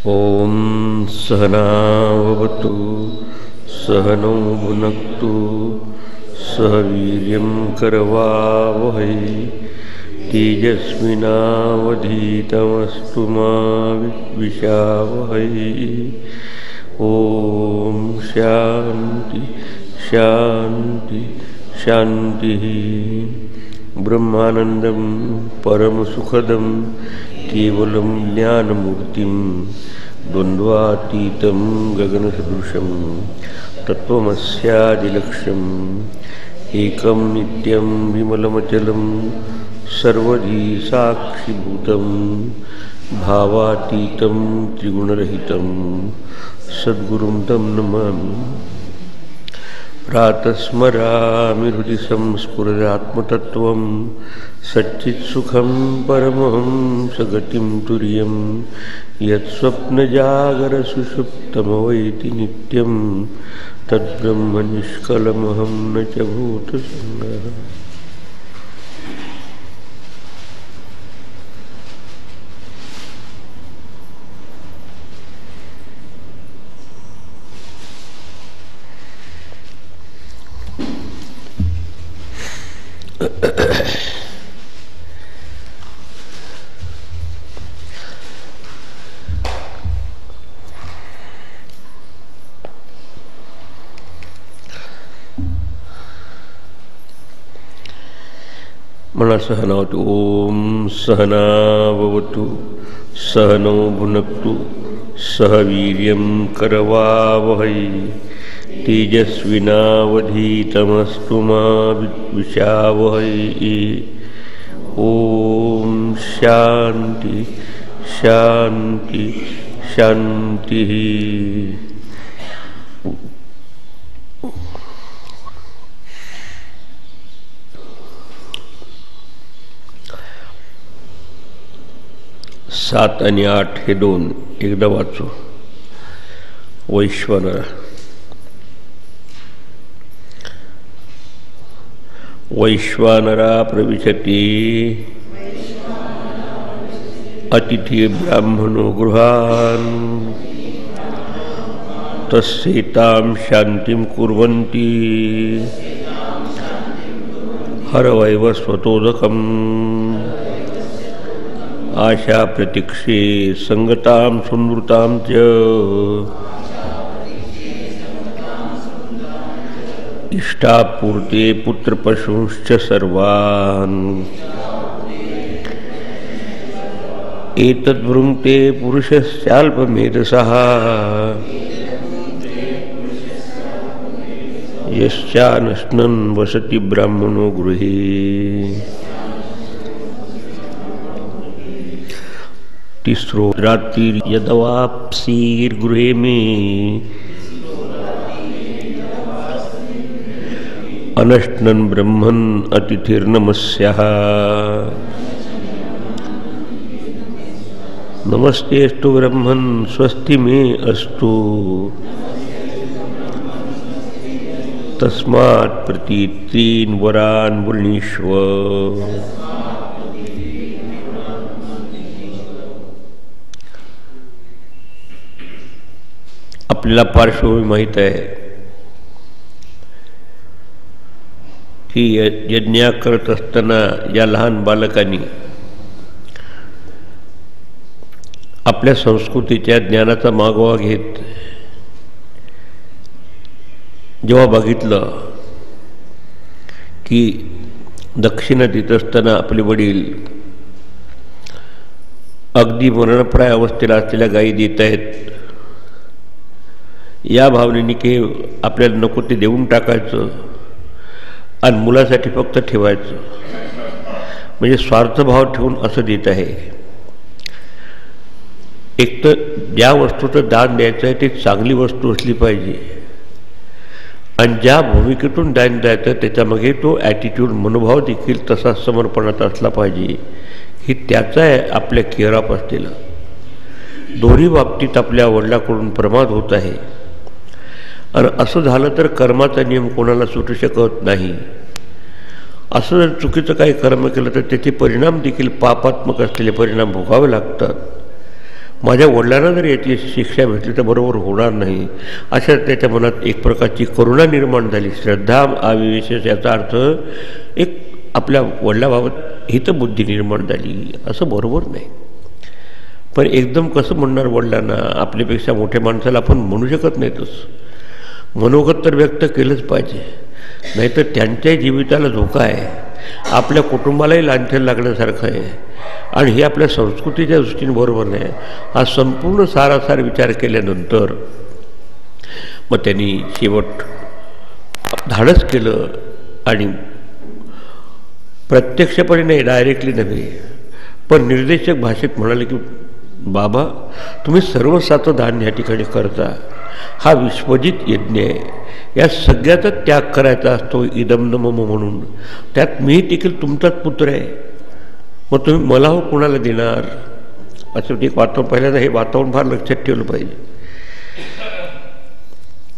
ॐ सहनाववतु सहनौ भुनक्तु सह वीर्यं करवावहै तेजस्विनावधीतमस्तु मा विद्विषावहै। ॐ शान्ति शान्ति शान्तिः। ब्रह्मानन्दं परमसुखदं केवलं ज्ञानमूर्तिं द्वन्द्वातीतं गगनसदृशं तत्त्वमस्यादिलक्ष्यम् एकं नित्यं विमलमचलं सर्वधी साक्षिभूतं भावातीतं त्रिगुणरहितं सद्गुरुं तं नमामि। प्रातस्मरामि हृदि संस्फुरदात्मतत्त्वं सच्चित्सुखं परमहंसगतिं तुर्यं यत्स्वप्नजागरसुषुप्तमवैति नित्यं तद्ब्रह्म निष्कलमहं न च भूतसंगः। मला सहनावतु। ॐ सहनाववतु सहनौ भुनक्तु सह वीर्यं करवावहै तेजस्विनावधीतमस्तु मा विद्विषावहै। ॐ शान्ति शान्ति शान्तिः। सात आणि आठ हे दोन एकदा वाचू। वैश्वानरा वैश्वानरा प्रविशति अतिथि ब्राह्मणो गृहान् तस्यैतां शान्तिं कुर्वन्ति हरवैवस्वतोदकम् आशा प्रतीक्षे संगतां सुनृतां च इष्टापूर्ते पुत्रपशुंश्च सर्वान् एतद्वृङ्क्ते पुरुषस्याल्पमेधसः यश्चानश्नन् वसति ब्राह्मणो गृहे। तीसरो रात्रिर्यदवाप्सिर्गृहे मे अनश्नन् ब्रह्मन् अतिथिर्नमस्यः। नमस्तेऽस्तु ब्रह्मन् स्वस्ति मे अस्तु तस्मात् प्रतीत्रीन् वरान् वृणीष्व। आपल्याला पार्श्वभूमी माहीत आहे की यज्ञ करत असताना या लहान बालकांनी आपल्या संस्कृतीच्या ज्ञानाचा मागोवा घेत जेव्हा बघितलं की दक्षिणा देत असताना आपले वडील अगदी मरणप्राय अवस्थेला असलेल्या गायी देत आहेत, या भावनेने की आपल्याला नको ते देऊन टाकायचं आणि मुलासाठी फक्त ठेवायचं, म्हणजे स्वार्थभाव ठेवून असं देत आहे। एक तर ज्या वस्तूचं दान द्यायचं आहे ती चांगली वस्तू असली पाहिजे आणि ज्या भूमिकेतून दान द्यायचं त्याच्यामागे तो ॲटिट्यूड मनोभाव देखील तसा समर्पणात असला पाहिजे, ही त्याचा आहे आपल्या केअरअप असलेला। दोन्ही बाबतीत आपल्या वडिलांकडून प्रमाद होत आहे आणि असं झालं तर कर्माचा नियम कोणाला सुटू शकत नाही। असं जर चुकीचं काही कर्म केलं तर त्याचे परिणाम देखील पापात्मक असलेले परिणाम भोगावे लागतात। माझ्या वडिलांना जर याची शिक्षा भेटली तर बरोबर होणार नाही, अशा त्याच्या मनात एक प्रकारची करुणा निर्माण झाली. श्रद्धा आविवेश याचा अर्थ एक आपल्या वडिलाबाबत हितबुद्धी निर्माण झाली. असं बरोबर नाही. पण एकदम कसं म्हणणार वडिलांना? आपल्यापेक्षा मोठ्या माणसाला आपण म्हणू शकत नाही तसं. मनोगत तर व्यक्त केलंच पाहिजे, नाहीतर त्यांच्याही जीविताला धोका आहे, आपल्या कुटुंबालाही लांछन लागण्यासारखं आहे आणि हे आपल्या संस्कृतीच्या दृष्टीने बरोबर नाही. हा संपूर्ण सारासार विचार केल्यानंतर मग त्यांनी शेवट धाडस केलं आणि प्रत्यक्षपणे नाही, डायरेक्टली नव्हे, पण निर्देशक भाषेत म्हणाले की बाबा, तुम्ही सर्वसाचं दान या ठिकाणी करता, हा विश्वजित यज्ञ आहे, या सगळ्याचा त्याग करायचा असतो इदम न मम म्हणून. त्यात मी देखील तुमचाच पुत्र आहे, मग तुम्ही मला हो कोणाला देणार? असं एक वातावरण, पहिल्यांदा हे वातावरण फार लक्षात ठेवलं पाहिजे.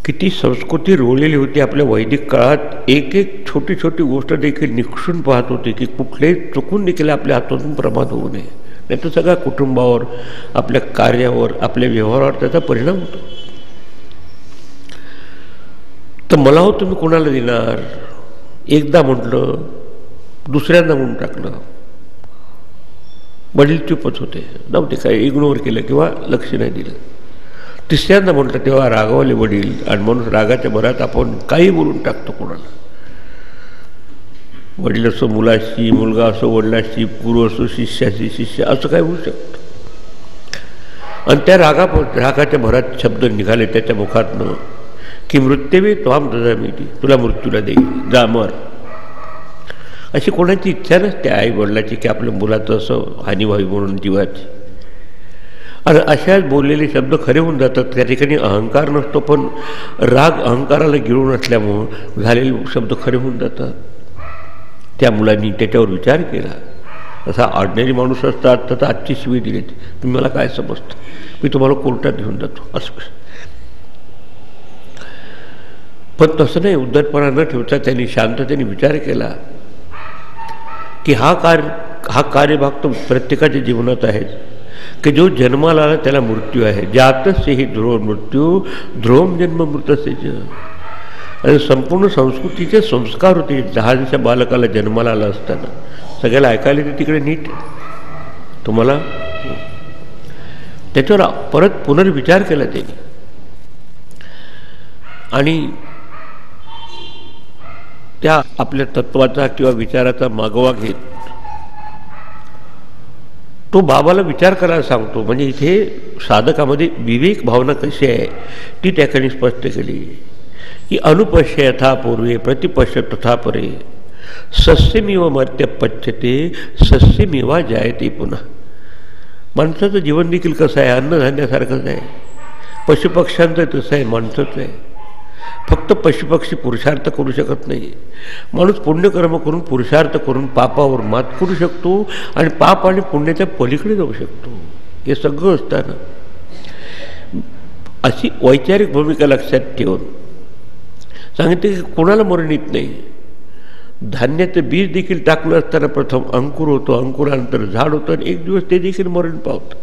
किती संस्कृती रोळलेली होती आपल्या वैदिक काळात. एक एक छोटी छोटी गोष्ट देखील निक्षून पाहत होते की कुठलेही चुकून देखील आपल्या हातातून प्रमाद होऊ नये, नाही तर सगळ्या कुटुंबावर, आपल्या कार्यावर, आपल्या व्यवहारावर त्याचा परिणाम होतो. तर मला हो तुम्ही कोणाला देणार? एकदा म्हटलं, दुसऱ्यांदा म्हणून टाकलं. वडील चुपच होते, नव्हते काय, इग्नोर केलं किंवा लक्ष नाही दिलं. तिसऱ्यांदा म्हटलं तेव्हा रागावले वडील, आणि म्हणून रागाच्या भरात आपण काही बोलून टाकतो कोणाला. वडील असो मुलाशी, मुलगा असो वडिलाशी, गुरु असो शिष्याशी, शिष्य, असं काय होऊ शकतं. आणि त्या रागाच्या भरात शब्द निघाले त्याच्या मुखातनं की मृत्यूवे त्वाम ददामीति, तुला मृत्यूला देईल, जा मर. अशी कोणाची इच्छा नसते आई वडिलाची की आपल्या मुलाचं असं हानी व्हावी म्हणून जीवाची. आणि अशाच बोललेले शब्द खरे होऊन जातात. त्या ठिकाणी अहंकार नसतो, पण राग अहंकाराला गिळून असल्यामुळं झालेले शब्द खरे होऊन जातात. त्या मुलांनी त्याच्यावर विचार केला. असा ऑर्डिनरी माणूस असतात तर आजची शिवी दिली, तुम्ही मला काय समजता, मी तुम्हाला कोर्टात घेऊन जातो, असं. पण तसं नाही, उद्धटपणा न ठेवता त्यांनी शांततेने विचार केला की हा कार्यभाग तो प्रत्येकाच्या जीवनात आहे की जो जन्माला आला त्याला मृत्यू आहे. जातस्य हि ध्रुव मृत्यू ध्रुवम जन्म मृतस्य. आणि संपूर्ण संस्कृतीचे संस्कार होते. 10 दिवसा बालकाला जन्माला आला असताना सगळ्याला ऐकायला येते तिकडे नीट तुम्हाला. त्याच्यावर परत पुनर्विचार केला त्यांनी आणि त्या आपल्या तत्वाचा किंवा विचाराचा मागोवा घेत तो बाबाला विचार करायला सांगतो. म्हणजे इथे साधकामध्ये विवेक भावना कशी आहे ती त्याकडे स्पष्ट केली की अनुपश्य यथा पूर्वे प्रतिपश्य तथा परे सस्यमिव मर्त्य पच्यते सस्यमिवा जायते पुन्हा. माणसाचं जीवन देखील कसं आहे, अन्नधान्यासारखंच आहे. पशुपक्ष्यांचं तसं आहे, माणसाचं आहे. फक्त पशुपक्षी पुरुषार्थ करू शकत नाही. माणूस पुण्यकर्म करून पुरुषार्थ करून पापावर मात करू शकतो आणि पाप आणि पुण्याच्या पलीकडे जाऊ शकतो. हे सगळं असताना अशी वैचारिक भूमिका लक्षात ठेवून सांगितले की कोणाला मरण येत नाही. धान्याचं बीज देखील टाकलं असताना प्रथम अंकुर होतो, अंकुरानंतर झाड होतं आणि एक दिवस ते देखील मरण पावतं.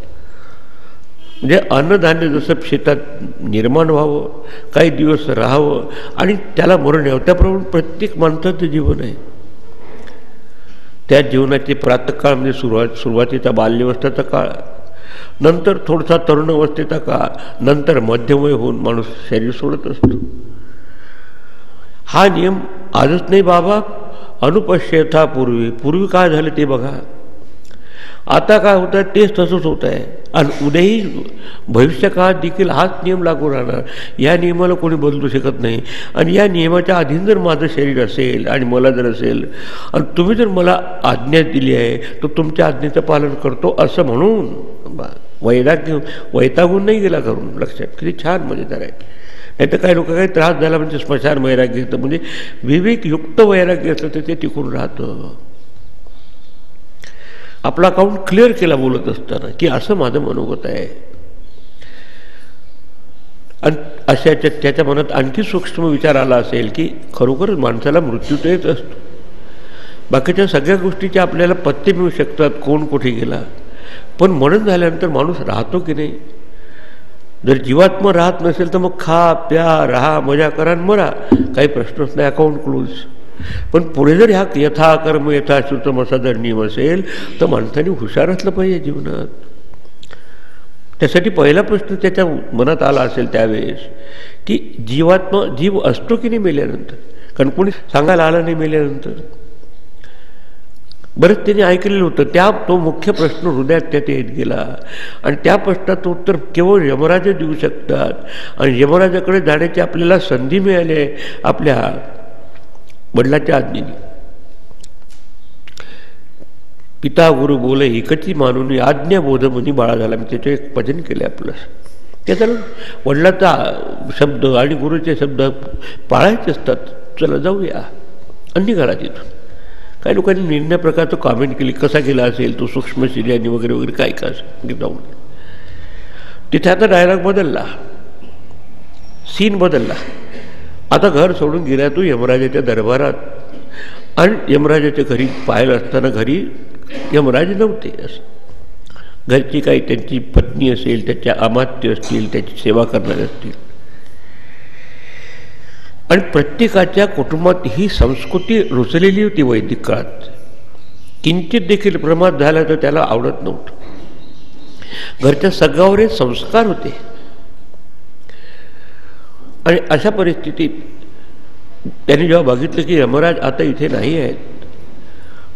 म्हणजे अन्नधान्य जसं शेतात निर्माण व्हावं, काही दिवस राहावं आणि त्याला मरण यावं, त्याप्रमाणे प्रत्येक माणसाचं जीवन आहे. त्या जीवनाची प्रातःकाळ म्हणजे सुरुवातीचा बाल्यावस्थेचा काळ, नंतर थोडासा तरुण अवस्थेचा काळ, नंतर मध्यमवय होऊन माणूस शरीर सोडत असतो. हा नियम आजच नाही बाबा, अनुपश्यथा पूर्वी काय झालं ते बघा. आता काय होतं आहे तेच तसंच होत आहे आणि उद्याही भविष्यकाळात देखील हाच नियम लागू राहणार. या नियमाला कोणी बदलू शकत नाही. आणि या नियमाच्या अधीन जर माझं शरीर असेल आणि मला जर असेल आणि तुम्ही जर मला आज्ञा दिली आहे तर तुमच्या आज्ञेचं पालन करतो असं म्हणून वैतागून नाही गेला करून. लक्षात किती छान मजेदार आहे. नाही तर काही लोक काही त्रास झाला म्हणजे स्मशान वैराग्य येतं. म्हणजे विवेकयुक्त वैराग्य असतं तर ते टिकून राहतं. आपला अकाउंट क्लिअर केला बोलत असताना की असं माझं मनोगत आहे. आणि अशा त्याच्या मनात आणखी सूक्ष्म विचार आला असेल की खरोखरच माणसाला मृत्यू तर येत असतो. बाकीच्या सगळ्या गोष्टीचे आपल्याला पत्ते मिळू शकतात, कोण कुठे गेला, पण मरण झाल्यानंतर माणूस राहतो की नाही? जर जीवात्मा राहत नसेल तर मग खा प्या राहा मजा करा आणि मरा, काही प्रश्नच नाही, अकाउंट क्लोज. पण पुढे जर ह्या यथा कर्म यथा श्रुतम असा जर नियम असेल तर माणसाने हुशार असलं पाहिजे जीवनात. त्यासाठी पहिला प्रश्न त्याच्या मनात आला असेल त्यावेळेस की जीव असतो की नाही मेल्यानंतर? कारण कोणी सांगायला आलं नाही मेल्यानंतर. बरंच त्याने ऐकलेलं होतं. तो मुख्य प्रश्न हृदयात त्यात येत गेला आणि त्या प्रश्नाचं उत्तर केवळ यमराज देऊ शकतात. आणि यमराजाकडे जाण्याची आपल्याला संधी मिळाली आहे आपल्या वडिलाच्या आज्ञेने. पिता गुरु बोले एकची मानून आज्ञा बोध म्हणी बाळा झाला. मी त्याचं एक भजन केलं आपलं. त्याचा वडिलाचा शब्द आणि गुरुचे शब्द पाळायचे असतात. चला जाऊया आणि निघाला तिथून. काही लोकांनी निर्णय प्रकारचं कॉमेंट केली, कसा गेला असेल तो सूक्ष्म शिर्यानी वगैरे वगैरे काय काय असेल जाऊन. तिथे आता डायलॉग बदलला, सीन बदलला. आता घर सोडून गेला तो यमराजाच्या दरबारात आणि यमराजाच्या घरी पाहिलं असताना घरी यमराज नव्हते. असं घरची काही त्यांची पत्नी असेल, त्याच्या अमात्य असतील, त्याची सेवा करणारे असतील. आणि प्रत्येकाच्या कुटुंबात ही संस्कृती रुजलेली होती वैदिक काळात. किंचित देखील प्रमाद झाला तर त्याला आवडत नव्हतं. घरच्या सगळ्यावर संस्कार होते. आणि अशा परिस्थितीत त्यांनी जेव्हा बघितलं की यमराज आता इथे नाही आहेत,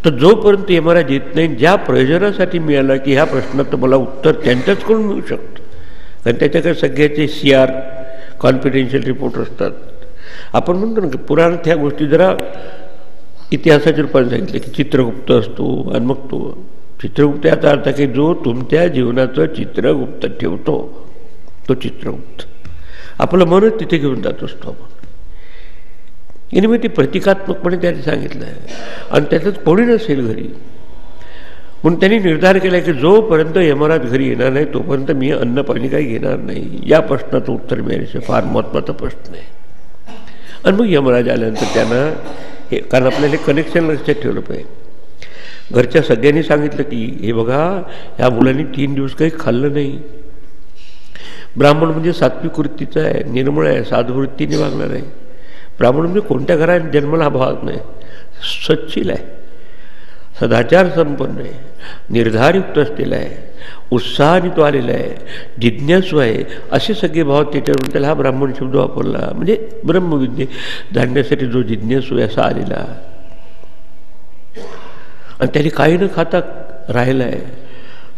तर जोपर्यंत यमराज येत नाही, ज्या प्रयोजनासाठी मिळाला की ह्या प्रश्नाचं मला उत्तर त्यांच्याचकडून मिळू शकतं. कारण त्याच्याकडे सगळ्याचे CR कॉन्फिडेन्शियल रिपोर्ट असतात. आपण म्हणतो ना की पुराणात ह्या गोष्टी जरा इतिहासाच्या रूपाने सांगितलं की चित्रगुप्त असतो आणि मग तो चित्रगुप्त याचा अर्थ की जो तुमच्या जीवनाचं चित्रगुप्त ठेवतो तो चित्रगुप्त. आपलं मनच तिथे घेऊन जात असतो आपण. आणि मी ती प्रतिकात्मकपणे त्याने सांगितलं आहे. आणि त्यातच कोणी नसेल घरी म्हणून त्यांनी निर्धार केला की जोपर्यंत यमराज घरी येणार नाही तोपर्यंत मी अन्न पाणी काही घेणार नाही. या प्रश्नाचं उत्तर मिळायचं फार महत्त्वाचा प्रश्न आहे. आणि मग यमराज आल्यानंतर त्यांना हे, कारण आपल्याला कनेक्शन लक्षात ठेवलं पाहिजे. घरच्या सगळ्यांनी सांगितलं की हे बघा ह्या मुलांनी 3 दिवस काही खाल्लं नाही. ब्राह्मण म्हणजे सात्विक वृत्तीचा आहे, निर्मळ आहे, साधुवृत्तीने वागणार आहे. ब्राह्मण म्हणजे कोणत्या घरात जन्माला भाग नाही, सच्शील आहे, सदाचार संपन्न आहे, निर्धारयुक्त असलेला आहे, उत्साहाने तो आलेला आहे, जिज्ञासू आहे. असे सगळे भाव त्याच्यावरून त्याला हा ब्राह्मण शब्द वापरला. म्हणजे ब्रह्मविद्ये जाणण्यासाठी जो जिज्ञासू आहे असा आलेला. आणि त्याने काही न खाता राहिला आहे.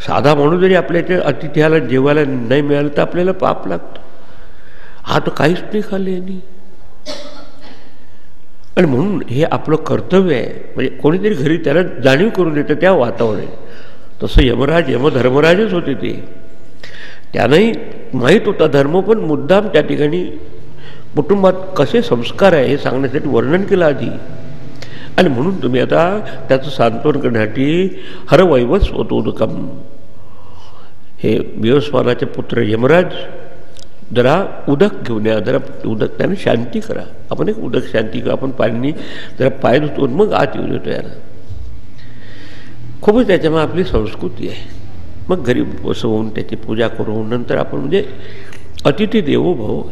साधा माणूस जरी आपल्याच्या अतिथ्याला जेवायला नाही मिळालं तर आपल्याला पाप लागतो. हा तर काहीच नाही खाल्लं यांनी. आणि म्हणून हे आपलं कर्तव्य आहे. म्हणजे कोणीतरी घरी त्याला जाणीव करून देतं त्या वातावरण. तसं यमधर्मराजच होते ते. त्यांनाही माहीत होता धर्म, पण मुद्दाम त्या ठिकाणी कुटुंबात कसे संस्कार आहे हे सांगण्यासाठी वर्णन केलं आधी. आणि म्हणून तुम्ही आता त्याचं सांत्वन करण्यासाठी हरवैवस्वतोदकम, हे विवस्वानाचे पुत्र यमराज जरा उदक घेऊन या, जरा उदक त्याने शांती करा. आपण एक उदक शांती करा, आपण पाणी जरा पाय धुतो मग आत येऊ देतो याला. खूपच त्याच्यामुळे आपली संस्कृती आहे. मग घरी बसवून त्याची पूजा करून नंतर आपण म्हणजे अतिथी देवो भव,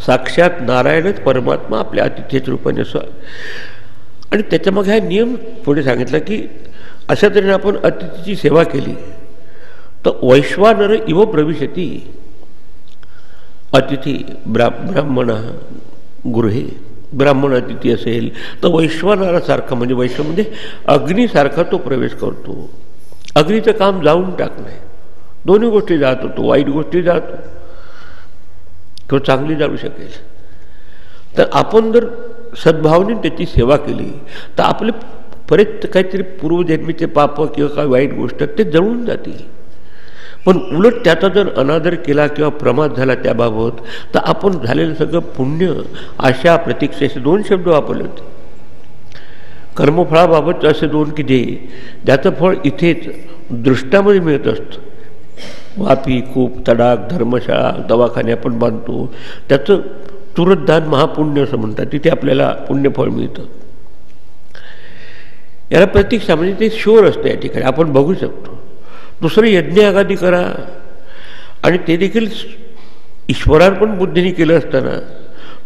साक्षात नारायणच परमात्मा आपल्या अतिथीच्या रूपाने असं. आणि त्याच्या मग हा नियम पुढे सांगितला की अशा तऱ्हेने आपण अतिथीची सेवा केली तर वैश्वानर इव प्रविशती. अतिथी ब्राह्मण गृहे, ब्राह्मण अतिथी असेल तर वैश्वानरासारखा, म्हणजे वैश्व म्हणजे अग्नीसारखा तो प्रवेश करतो. अग्नीचं काम जाळून टाकणं, दोन्ही गोष्टी जात होतो. वाईट गोष्टी जातो तो चांगली जाळू शकेल. तर आपण जर सद्भावने त्याची सेवा केली तर आपले बरेच काहीतरी पूर्वजन्मीचे पाप किंवा काही वाईट गोष्ट ते जळून जातील. पण उलट त्याचा जर अनादर केला किंवा प्रमाद झाला त्याबाबत तर आपण झालेलं सगळं पुण्य, आशा, प्रतीक्षेचे 2 शब्द वापरले होते. कर्मफळाबाबत असे 2 की ज्याचं फळ इथेच दृष्टामध्ये मिळत असतं. वापी, कूप, तडाख, धर्मशाळा, दवाखाने आपण बांधतो, त्याचं तुरतदान महापुण्य असं म्हणतात. तिथे आपल्याला पुण्यफळ मिळतं. याला प्रतीक्षा म्हणजे ते शुअर असतं. या ठिकाणी आपण बघू शकतो. दुसरं यज्ञयागादी करा, आणि ते देखील ईश्वरार्पण बुद्धीने केलं असताना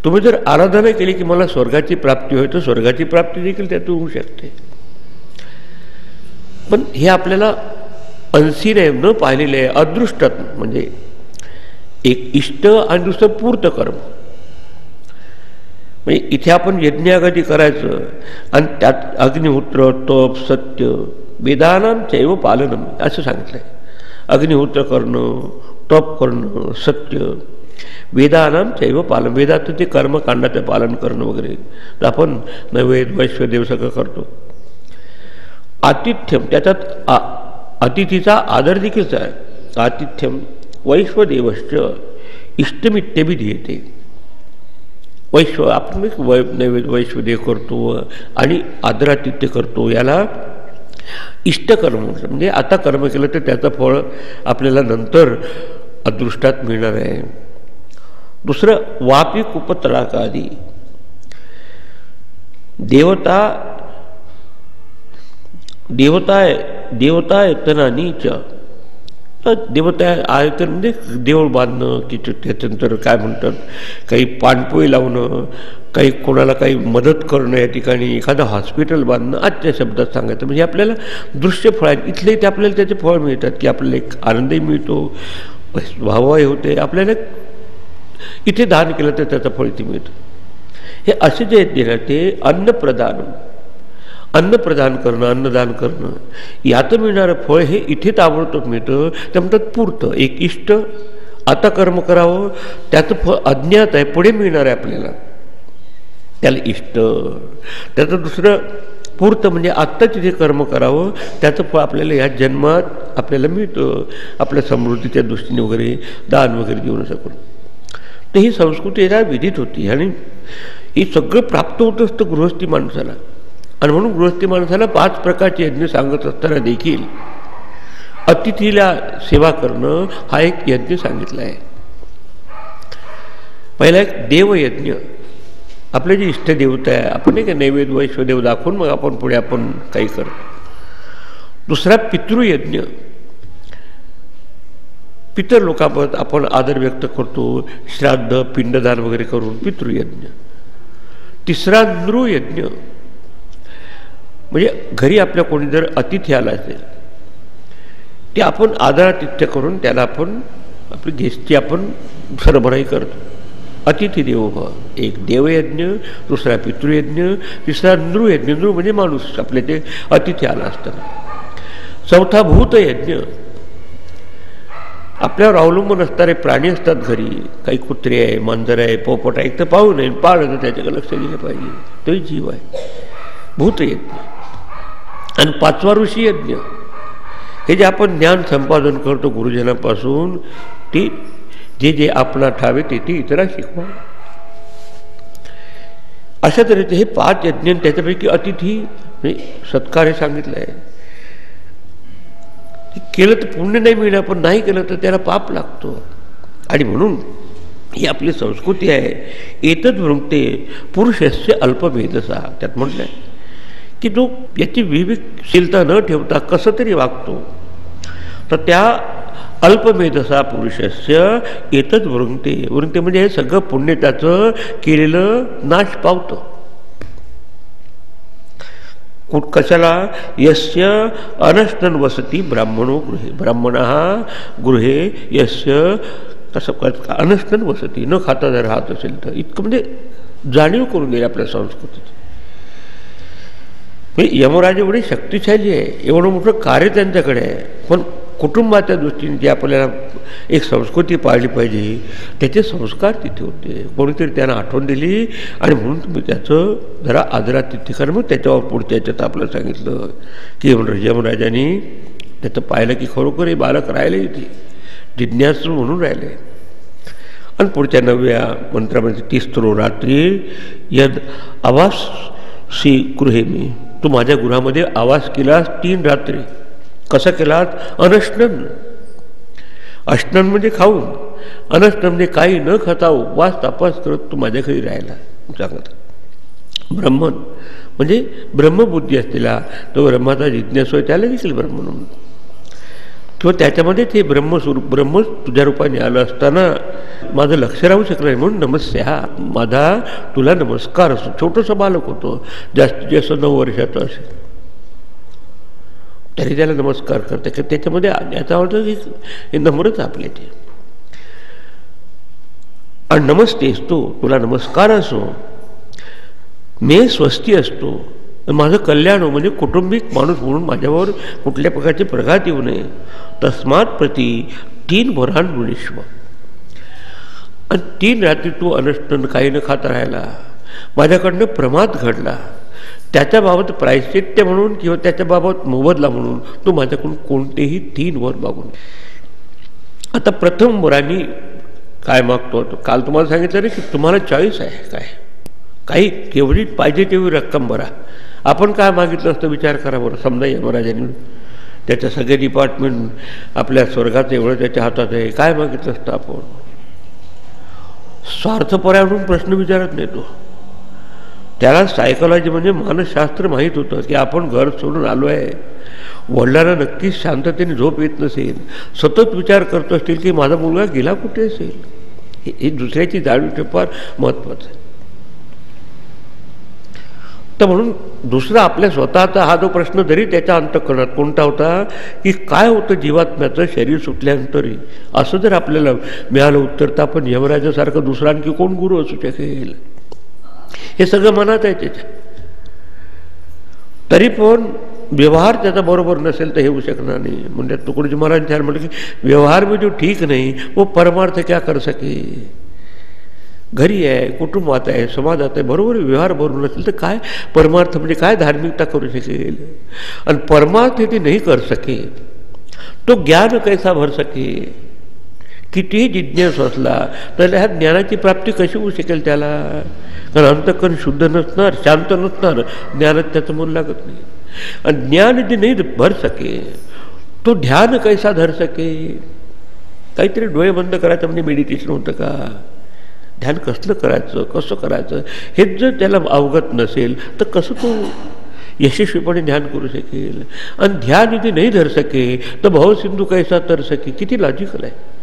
तुम्ही जर आराधना केली की मला स्वर्गाची प्राप्ती होईल, तर स्वर्गाची प्राप्ती देखील त्यातून होऊ शकते. पण हे आपल्याला अनसीन आहे, न पाहिलेले आहे, अदृष्टात. म्हणजे एक इष्ट आणि दुसरं पूर्त कर्म. म्हणजे इथे आपण यज्ञागती करायचं आणि त्यात अग्निहोत्र, तप, सत्य, वेदानां चैव पालनम असं सांगितलंय. अग्निहोत्र करणं, तप करणं, सत्य, वेदानां चैव पालन. वेदात ते कर्मकांडाचं पालन करणं वगैरे, तर आपण नैवेद्य वैश्वदेव सगळं करतो. आतिथ्यम, त्याच्यात अतिथीचा आदर देखील आहे. आतिथ्यम वैश्वदेवश्च इष्टमित्यभिधीयते. आपण नैवेद्य वैश्वदेव करतो आणि आदरातिथ्य करतो, याला इष्टकर्म म्हटलं. म्हणजे आता कर्म केलं तर त्याचं फळ आपल्याला नंतर अदृष्टात मिळणार आहे. दुसरं वापी कुपतळाकादी. देवता यतनानीच. देवता आयतन म्हणजे देऊळ बांधणं, की त्याच्यानंतर काय म्हणतात, काही पाणपोई लावणं, काही कोणाला काही मदत करणं, या ठिकाणी एखादं हॉस्पिटल बांधणं, आजच्या शब्दात सांगायचं. म्हणजे आपल्याला दृश्य फळ आहेत इथले, ते आपल्याला त्याचे फळ मिळतात, की आपल्याला एक आनंदही मिळतो, भावही होते. आपल्याला इथे दान केलं तर त्याचं फळ इथे मिळतं. हे असे जे आहेत ना, ते अन्नप्रदान करणं, अन्नदान करणं, यात मिळणारं फळ हे इथे ताबडतोब मिळतं. ते म्हणतात पूर्त. एक इष्ट, आता कर्म करावं, त्याचं फळ अज्ञात आहे, पुढे मिळणार आहे आपल्याला, त्याला इष्ट. त्याचं दुसरं पूर्त म्हणजे आत्ता तिथे कर्म करावं, त्याचं फळ आपल्याला या जन्मात आपल्याला मिळतं, आपल्या समृद्धीच्या दृष्टीने वगैरे दान वगैरे देऊ शकून. तर ही संस्कृती याला विदित होती, आणि हे सगळं प्राप्त होत असतं गृहस्थी माणसाला. आणि म्हणून गृहस्थी माणसाला 5 प्रकारचे यज्ञ सांगत असताना देखील अतिथीला सेवा करणं हा एक यज्ञ सांगितला आहे. पहिला एक देवयज्ञ. आपले जे इष्टदेवता आहे, आपण एक नैवेद्य वैश्वदेव दाखवून मग आपण पुढे आपण काही करतो. दुसरा पितृयज्ञ. पितर लोकांबाबत आपण आदर व्यक्त करतो, श्राद्ध पिंडदान वगैरे करून पितृयज्ञ. तिसरा नृयज्ञ. म्हणजे घरी आपल्या कोणी जर अतिथी आला असेल, ते आपण आदरातिथ्य करून त्याला आपण आपली गेस्टची आपण सरबराही करतो. अतिथी देवो भव. एक देवयज्ञ, दुसरा पितृयज्ञ, तिसरा नृयज्ञ. नृ म्हणजे माणूस, आपले ते अतिथी आला असताना. चौथा भूतयज्ञ. आपल्यावर अवलंबून असणारे प्राणी असतात घरी, काही कुत्रे आहे, मांजर आहे, पोपट आहे, एक तर पाहू नये, पाळलं तर त्याच्याकडे लक्ष दिलं पाहिजे, तोही जीव आहे. भूतयज्ञ. आणि 5वा ऋषी यज्ञ. हे जे आपण ज्ञान संपादन करतो गुरुजनापासून, ते जे आपणा ठावे ते इतरा शिकवा. अशा तऱ्हेचे हे 5 यज्ञ. त्याच्यापैकी अतिथी सत्कार हे सांगितलं आहे. केलं तर पुण्य नाही मिळणार, पण नाही केलं तर त्याला पाप लागतो. आणि म्हणून ही आपली संस्कृती आहे. एतद् वृंक्ते पुरुषस्य अल्पभेदसा. त्यात म्हटलं आहे की तो याची विवेकशीलता न ठेवता कसं तरी वागतो, तर त्या अल्पमेधसा पुरुषस्य एतद् वृंक्ते. वृंक्ते म्हणजे हे सगळं पुण्य त्याचं केलेलं नाश पावतं. कशाला? यस्य अनश्नन वसती ब्राह्मणो गृहे. ब्राह्मणः गृहे यस्य कसं अनश्नन वसती, न खाता जर राहत असेल तर. इतकं म्हणजे जाणीव करून गेली आपल्या संस्कृतीत. यमराज एवढे शक्तिशाली आहे, एवढं मोठं कार्य त्यांच्याकडे आहे, पण कुटुंबाच्या दृष्टीने जी आपल्याला एक संस्कृती पाळली पाहिजे, त्याचे संस्कार तिथे होते. कोणीतरी त्यांना आठवण दिली, आणि म्हणून तुम्ही त्याचं जरा आदरातिथ्य करा. मग त्याच्यावर पुढच्या याच्यात आपल्याला सांगितलं की यमराजांनी त्याचं पाहिलं की खरोखर हे बालक राहिले, इथे जिज्ञासू म्हणून राहिले. आणि पुढच्या 9व्या मंत्रामध्ये 30 रात्री यद आवासी गृहे मी. तू माझ्या गृहामध्ये आवास केलास 3 रात्री. कसा केलात? अनश्नन. अश्नन म्हणजे खाऊन, अनश्नन म्हणजे काही न खाता उपवास तपास करत तू माझ्या घरी राहिला. सांगत ब्रह्मन म्हणजे ब्रह्मबुद्धी असलेला, तो ब्रह्माचा जिज्ञासू आहे, त्याला देखील ब्रह्मन. किंवा त्याच्यामध्ये ते ब्रह्मस्वरूप ब्रह्म तुझ्या रूपाने आलं असताना माझं लक्ष राहू शकलं नाही म्हणून नमस्या, माझा तुला नमस्कार असतो. छोटंसं बालक होतं, जास्तीत जास्त 9 वर्षाचं असेल तरी त्याला नमस्कार करते. की त्याच्यामध्ये याचा अर्थ की हे नम्रच आपले ते. आणि नमस्ते असतो, तुला नमस्कार असो, मे स्वस्ती असतो, माझं कल्याण हो, म्हणजे कौटुंबिक माणूस म्हणून माझ्यावर कुठल्या प्रकारचे प्रघात येऊ नये. तस्मात प्रती 3 वरान विश्व. आणि 3 रात्री तू अनष्टन काही न खाता राहिला, माझ्याकडनं प्रमाद घडला, त्याच्याबाबत प्रायश्चित्य म्हणून किंवा त्याच्याबाबत मोबदला म्हणून तू माझ्याकडून कोणतेही 3 वर मागून. आता प्रथम वरांनी काय मागतो, काल तुम्हाला सांगितलं रे की तुम्हाला चॉईस आहे, काय काही केवढी पाहिजे तेवढी रक्कम भरा. आपण काय मागितलं असतं विचार करा बरं. समजा यमराजांनी त्याच्या सगळे डिपार्टमेंट आपल्या स्वर्गाचं एवढं त्याच्या हातात आहे, काय मागितलं असतं आपण. स्वार्थपरायणून प्रश्न विचारत नाही तो. त्याला सायकोलॉजी म्हणजे मानसशास्त्र माहीत होतं की आपण घर सोडून आलो आहे, वडिलांना नक्कीच शांततेने झोप येत नसेल, सतत विचार करत असतील की माझा मुलगा गेला कुठे असेल. हे दुसऱ्याची जाणीव फार महत्त्वाचं आहे. तर म्हणून दुसरा आपल्या स्वतःचा हा जो प्रश्न जरी त्याच्या अंतःकरणात कोणता होता की काय होतं जीवात्म्याचं शरीर सुटल्यानंतरही, असं जर आपल्याला मिळालं उत्तर तर आपण यमराजासारखं दुसरा आणखी कोण गुरु असू शकेल. हे सगळं मनात आहे त्याच्या. तरी पण व्यवहार त्याचा बरोबर नसेल तर हे होऊ शकणार नाही. म्हणजे तुकडोजी महाराज म्हटलं की व्यवहार में जो ठीक नाही वो परमार्थ क्या कर सके. घरी आहे, कुटुंबात आहे, समाजात आहे, बरोबर व्यवहार बरोबर नसेल तर काय परमार्थ म्हणजे काय धार्मिकता करू शकेल. आणि परमार्थ यदि नहीं कर सके तो ज्ञान कैसा भर सके. कितीही जिज्ञासू असला तर ह्या ज्ञानाची प्राप्ती कशी होऊ शकेल त्याला. कारण अंतःकरण शुद्ध नसणार, शांत नसणार, ज्ञानात त्याचं मन लागत नाही. आणि ज्ञान यदि नाही भर सके तो ध्यान कैसा धर सके. काहीतरी डोळे बंद करायचं म्हणजे मेडिटेशन होतं का. ध्यान कसलं करायचं, कसं करायचं हेच जर त्याला अवगत नसेल तर कसं तो यशस्वीपणे ध्यान करू शकेल. आणि ध्यान यदि नाही धर सके तर भवसिंधू कैसा तर सके. किती लॉजिकल आहे.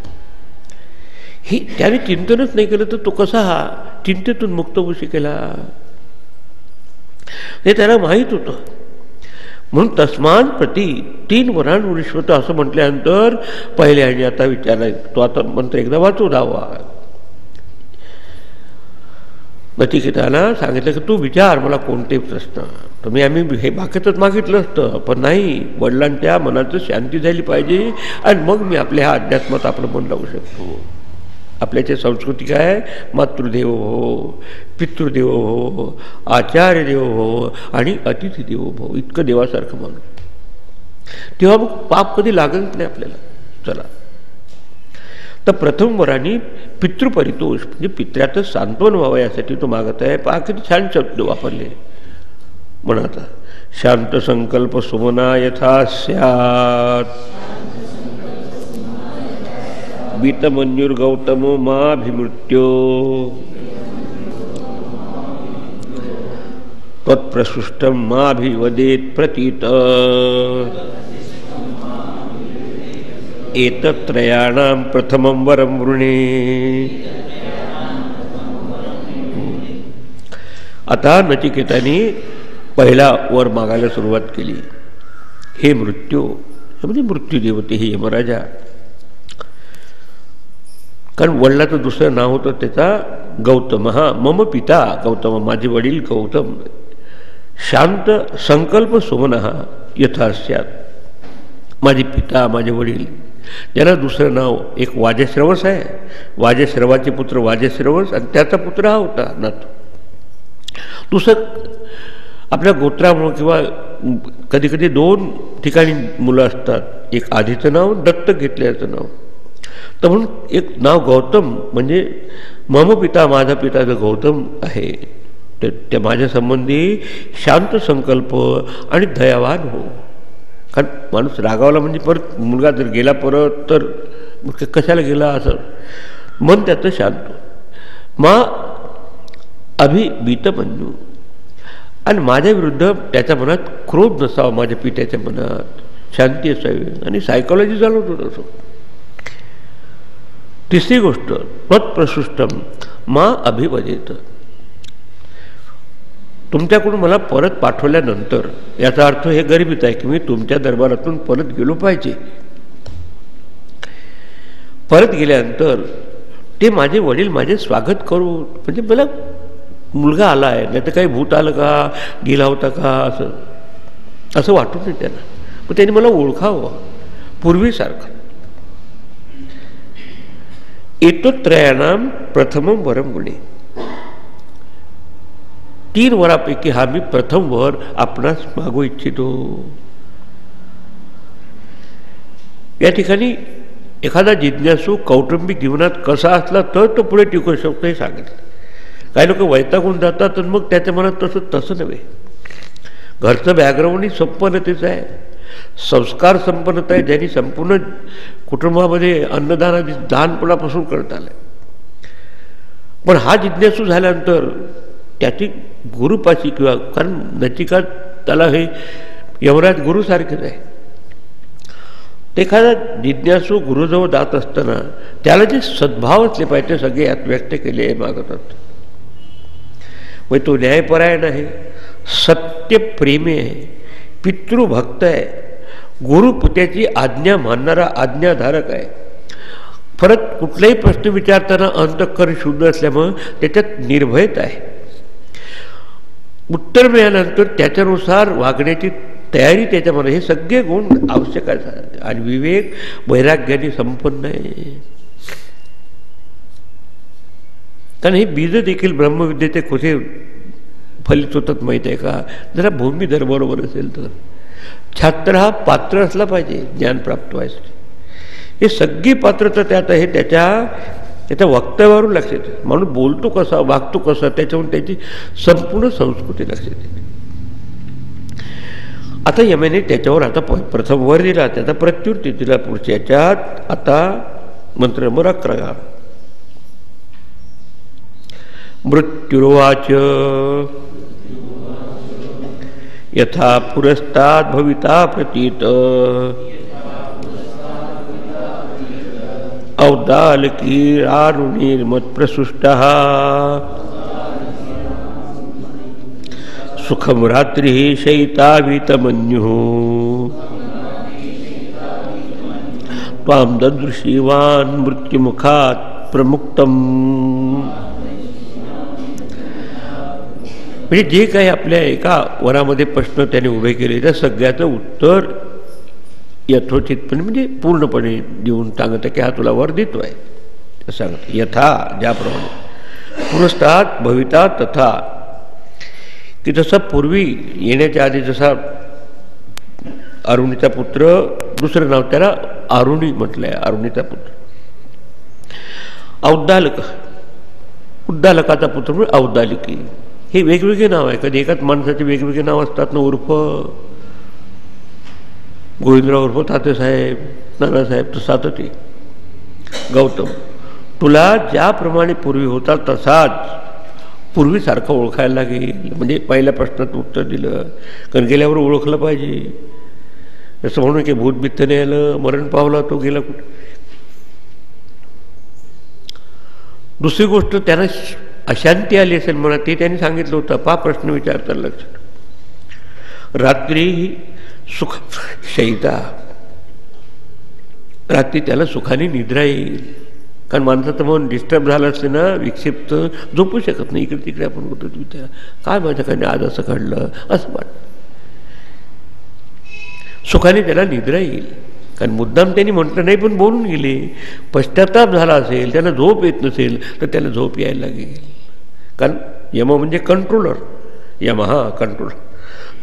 ही त्याने चिंतनच नाही केलं तर तो कसा हा चिंतेतून मुक्त होऊ शकेला. हे त्याला माहीत होतं. म्हणून तस्मान प्रती 3 वरान विश्वत असं म्हटल्यानंतर पहिले आणि आता विचाराय तो आता मंत्र एकदा वाचू दावा. नचिकेताला सांगितलं की तू विचार मला कोणते प्रश्न. तर आम्ही हे बाकीतच मागितलं असतं पण नाही, वडिलांच्या मनाचं शांती झाली पाहिजे आणि मग मी आपल्या ह्या अध्यात्मात आपलं मन लावू शकतो. आपल्याची संस्कृती काय, मातृदेवो भव, पितृदेवो भव, आचार्य देवो भव आणि अतिथी देवो भव. इतकं देवासारखं मानू तेव्हा मग पाप कधी लागत नाही आपल्याला. चला तर प्रथम वरांनी पितृपरितोष म्हणजे पित्र्याचं सांत्वन व्हावं यासाठी तो मागत आहे. पहा किती छान शब्द वापरले. म्हणा शांत संकल्प सुमना यथा स्यात् बीतमन्युर्गौतमो माभिमृत्यो त्वत्प्रसृष्टं माभिवदेत् प्रतीत एतत्त्रयाणां प्रथमं वरं वृणे. आता नचिकेताने पहिला वर मागायला सुरुवात केली. हे मृत्यू म्हणजे मृत्यूदेवते हे यमराजा. कारण वडिलाचं दुसरं नाव होतं त्याचा गौतम. हा मम पिता गौतम, माझे वडील गौतम. शांत संकल्प सुमनः यथा स्यात्, माझे पिता माझे वडील. ज्याला दुसरं नाव एक वाजश्रवस आहे, वाजश्रवाचे पुत्र वाजश्रवस आणि त्याचा पुत्र हा होता नातू. दुसरं आपल्या गोत्रामुळं किंवा कधी कधी 2 ठिकाणी मुलं असतात. एक आधीचं नाव, दत्तक घेतल्याचं नाव. तर म्हणून एक नाव गौतम म्हणजे मम पिता माझा पिता जो गौतम आहे तर त्या माझ्या संबंधी शांत संकल्प आणि दयावान हो. कारण माणूस रागावला म्हणजे परत मुलगा जर गेला परत तर कशाला गेला असं मन त्याचं शांत. मा अभिबीतमन्यू आणि माझ्या विरुद्ध त्याच्या मनात क्रोध नसावा. माझ्या पित्याच्या मनात शांती असावी आणि सायकोलॉजी चालवतो तसं. तिसरी गोष्ट त्वत्प्रसृष्टम मा अभिवदेत. तुमच्याकडून मला परत पाठवल्यानंतर याचा अर्थ हे गरीबीत आहे की मी तुमच्या दरबारातून परत गेलो पाहिजे. परत गेल्यानंतर ते माझे वडील माझे स्वागत करू, म्हणजे मला मुलगा आला आहे, नाही तर काही भूत आलं का, गेला होता का, असं वाटू नये त्यांना. मग त्यांनी मला ओळखावं पूर्वीसारखं. एतोत्रयाणाम प्रथमम वरम गुणे. 3 वरापैकी हा मी प्रथम वर आपणास मागू इच्छितो. या ठिकाणी एखादा जिज्ञासू कौटुंबिक जीवनात कसा असला तर तो पुढे टिकू शकतो हे सांगितलं. काही लोक वैतागून जातात तर मग त्याच्या मनात तसं नव्हे. घरचं बॅकग्राऊंडही संपन्नतेचं आहे, संस्कार संपन्नता आहे, ज्यांनी संपूर्ण कुटुंबामध्ये अन्नदानाची लहानपणापासून करत आलं. पण हा जिज्ञासू झाल्यानंतर त्याची गुरुपाशी किंवा कारण नचिकात त्याला हे यमराज गुरुसारखेच आहे. एखादा जिज्ञासू गुरुजवळ जात असताना त्याला जे सद्भाव असले पाहिजे सगळे यात व्यक्त केले मागतात. मग तो न्यायपरायण आहे, सत्यप्रेमी आहे, पितृभक्त आहे, गुरुपुत्याची आज्ञा मानणारा आज्ञाधारक आहे. परत कुठलाही प्रश्न विचारताना अंतःकरण शुद्ध असल्यामुळं त्याच्यात निर्भयता आहे. उत्तर मिळाल्यानंतर त्याच्यानुसार वागण्याची तयारी त्याच्यामध्ये, हे सगळे गुण आवश्यक आहेत. आणि विवेक वैराग्याने संपन्न आहे. कारण हे बीज देखील ब्रह्मविद्येचे कुठे फलित होतात माहीत आहे का? जरा भूमिधर बरोबर असेल तर. छात्र हा पात्र असला पाहिजे ज्ञान प्राप्त व्हायसाठी. हे सगळी पात्रता त्यात आहे. त्याच्या वक्तव्यावरून लक्षात येते. माणूस बोलतो कसा, वागतो कसा, त्याच्यावरून त्याची संपूर्ण संस्कृती लक्षात येते. आता यमाने त्याच्यावर आता प्रथम वर दिला, त्याचा प्रत्युत्तर दिला पुढच्या याच्यात. आता मंत्र नंबर 11. मृत्युर्वाच यथा पुरस्ताद भविता प्रतीत औदालकीरारुणिर्मत्प्रसुष्टः सुखम रात्रि शयितावीतमन्युः त्वां ददृशीवान् मृत्युमुखात् प्रमुक्तम्. म्हणजे जे काही आपल्या एका वरामध्ये प्रश्न त्याने उभे केले त्या सगळ्याचं उत्तर यथोचितपणे म्हणजे पूर्णपणे देऊन सांगत की हा तुला वर देतोय सांगत. यथा ज्याप्रमाणे पुरस्तात भविता तथा, की जसा पूर्वी येण्याच्या आधी जसा अरुणीचा पुत्र, दुसरं नाव त्याला अरुणी म्हटलंय, अरुणीचा पुत्र. औद्दालक, उद्दालकाचा पुत्र म्हणजे औद्दालिकी. हे वेगवेगळे नाव आहे. कधी एकाच माणसाचे वेगवेगळे नाव असतात ना. उर्फ गोविंदराव उर्फ तात्यासाहेब, नानासाहेब, तर सातती. गौतम, तुला ज्याप्रमाणे पूर्वी होता तसाच पूर्वीसारखं ओळखायला लागेल. म्हणजे पहिल्या प्रश्नात उत्तर दिलं, कारण गेल्यावर ओळखलं पाहिजे. असं म्हणून की भूतबित्तने आलं, मरण पावला, तो गेला कुठे. दुसरी गोष्ट, त्यांना अशांती आली असेल म्हणा, ते त्यांनी सांगितलं होतं. प्रश्न विचारता लक्षात. रात्री सुख शयिता, रात्री त्याला सुखाने निद्रा येईल. कारण माणसाचं मन डिस्टर्ब झालं असते ना, विक्षिप्त, झोपू शकत नाही. इकडे तिकडे आपण होतो विचार, काय माझ्याकडे आज असं घडलं असं वाटतं. सुखाने त्याला निद्रा येईल. कारण मुद्दाम त्यांनी म्हटलं नाही पण बोलून गेले. पश्चाताप झाला असेल, त्याला झोप येत नसेल तर त्याला झोप यायला लागेल. कारण यम म्हणजे कंट्रोलर, यम हा कंट्रोलर.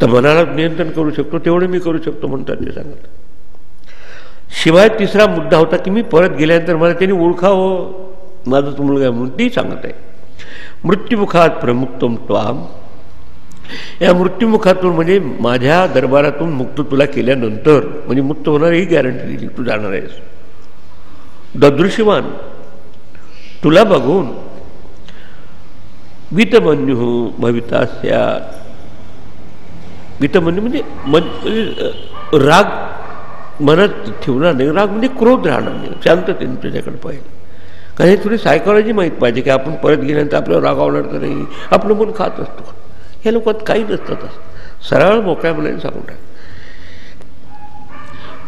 तर मनाला नियंत्रण करू शकतो तेवढं मी करू शकतो म्हणतात ते सांगत. शिवाय तिसरा मुद्दा होता की मी परत गेल्यानंतर मला त्यांनी ओळखावं, माझा तो मुलगा म्हणून ती सांगत आहे. मृत्युमुखात प्रमुक्तम त्वाम, या मृत्युमुखातून म्हणजे माझ्या दरबारातून मुक्त तुला केल्यानंतर, म्हणजे मुक्त होणार ही गॅरंटी दिली, तू जाणार आहेस. ददृश्यवान, तुला बघून, वितमन्यू भविता स्यात्. वितमन्यू म्हणजे राग मनात ठेवणार नाही, राग म्हणजे क्रोध राहणार नाही, शांततेने त्याच्याकडे पाहिजे. कारण हे थोडी सायकॉलॉजी माहीत पाहिजे की आपण परत गेल्यानंतर आपल्याला रागावणार तर नाही, आपलं मन खात असतो. ह्या लोकात काही नसतात, सरळ मोकळ्या मनाने सांगून टाक.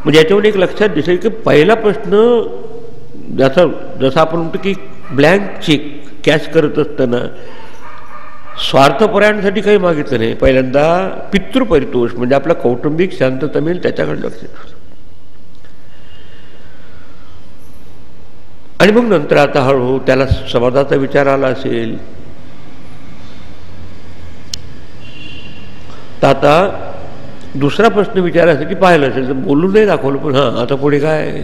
म्हणजे याच्यावर एक लक्षात दिसेल की पहिला प्रश्न जसा आपण म्हणतो की ब्लँक चेक कॅश करत असताना स्वार्थपरायणासाठी काही मागितलं नाही, पहिल्यांदा पितृपरितोष म्हणजे आपला कौटुंबिक शांतता मिळेल त्याच्याकडे लक्ष ठेवलं. आणि मग नंतर आता हळूहळू त्याला समाजाचा विचार आला असेल तर आता दुसरा प्रश्न विचारायसाठी पाहिलं असेल तर बोलून नाही दाखवलं, पण हां आता पुढे काय.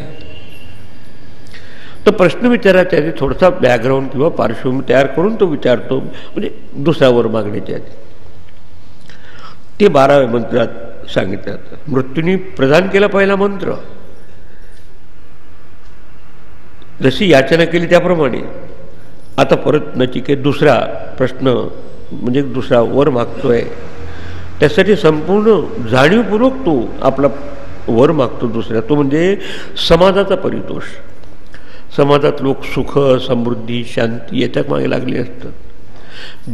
तर प्रश्न विचारायच्या आधी थोडासा बॅकग्राऊंड किंवा पार्श्वभूमी तयार करून तो विचारतो, म्हणजे दुसऱ्या वर मागण्याच्या आधी. ते 12व्या मंत्रात सांगितलं. मृत्यूने प्रदान केला पहिला मंत्र, जशी याचना केली त्याप्रमाणे. आता परत नचिकेत दुसरा प्रश्न म्हणजे दुसरा वर मागतोय, त्यासाठी संपूर्ण जाणीवपूर्वक तो आपला वर मागतो दुसऱ्या, तो म्हणजे समाजाचा परितोष. समाजात लोक सुख समृद्धी शांती याच्यात मागे लागले असतात.